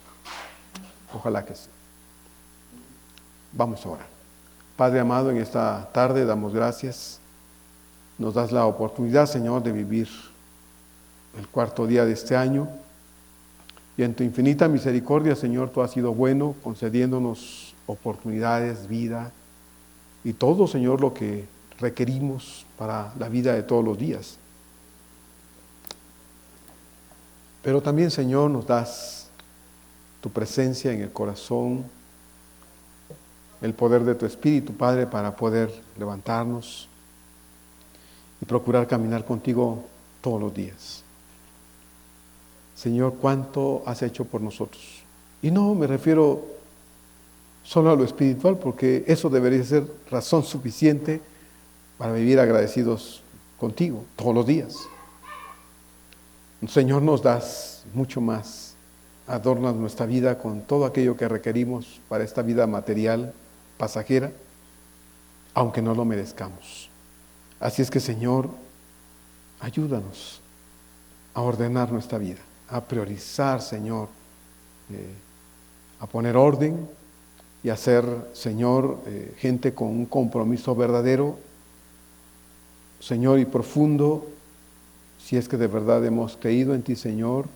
Ojalá que sí. Vamos a orar. Padre amado, en esta tarde damos gracias. Nos das la oportunidad, Señor, de vivir el cuarto día de este año. Y en tu infinita misericordia, Señor, tú has sido bueno, concediéndonos oportunidades, vida y todo, Señor, lo que requerimos para la vida de todos los días. Pero también, Señor, nos das tu presencia en el corazón, el poder de tu Espíritu, Padre, para poder levantarnos y procurar caminar contigo todos los días. Señor, ¿cuánto has hecho por nosotros? Y no me refiero solo a lo espiritual, porque eso debería ser razón suficiente para vivir agradecidos contigo todos los días. Señor, nos das mucho más. Adornas nuestra vida con todo aquello que requerimos para esta vida material, pasajera, aunque no lo merezcamos. Así es que, Señor, ayúdanos a ordenar nuestra vida, a priorizar, Señor, a poner orden y a ser, Señor, gente con un compromiso verdadero, Señor, y profundo, si es que de verdad hemos creído en ti, Señor,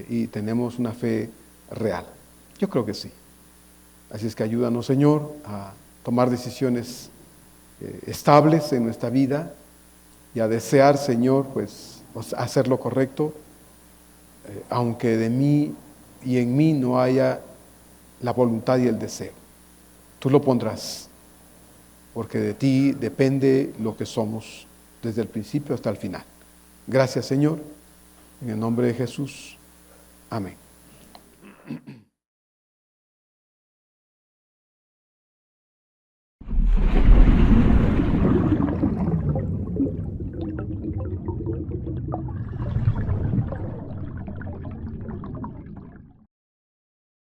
y tenemos una fe real. Yo creo que sí. Así es que ayúdanos, Señor, a tomar decisiones estables en nuestra vida y a desear, Señor, pues hacer lo correcto, aunque de mí y en mí no haya la voluntad y el deseo. Tú lo pondrás, porque de ti depende lo que somos desde el principio hasta el final. Gracias, Señor, en el nombre de Jesús. Amén.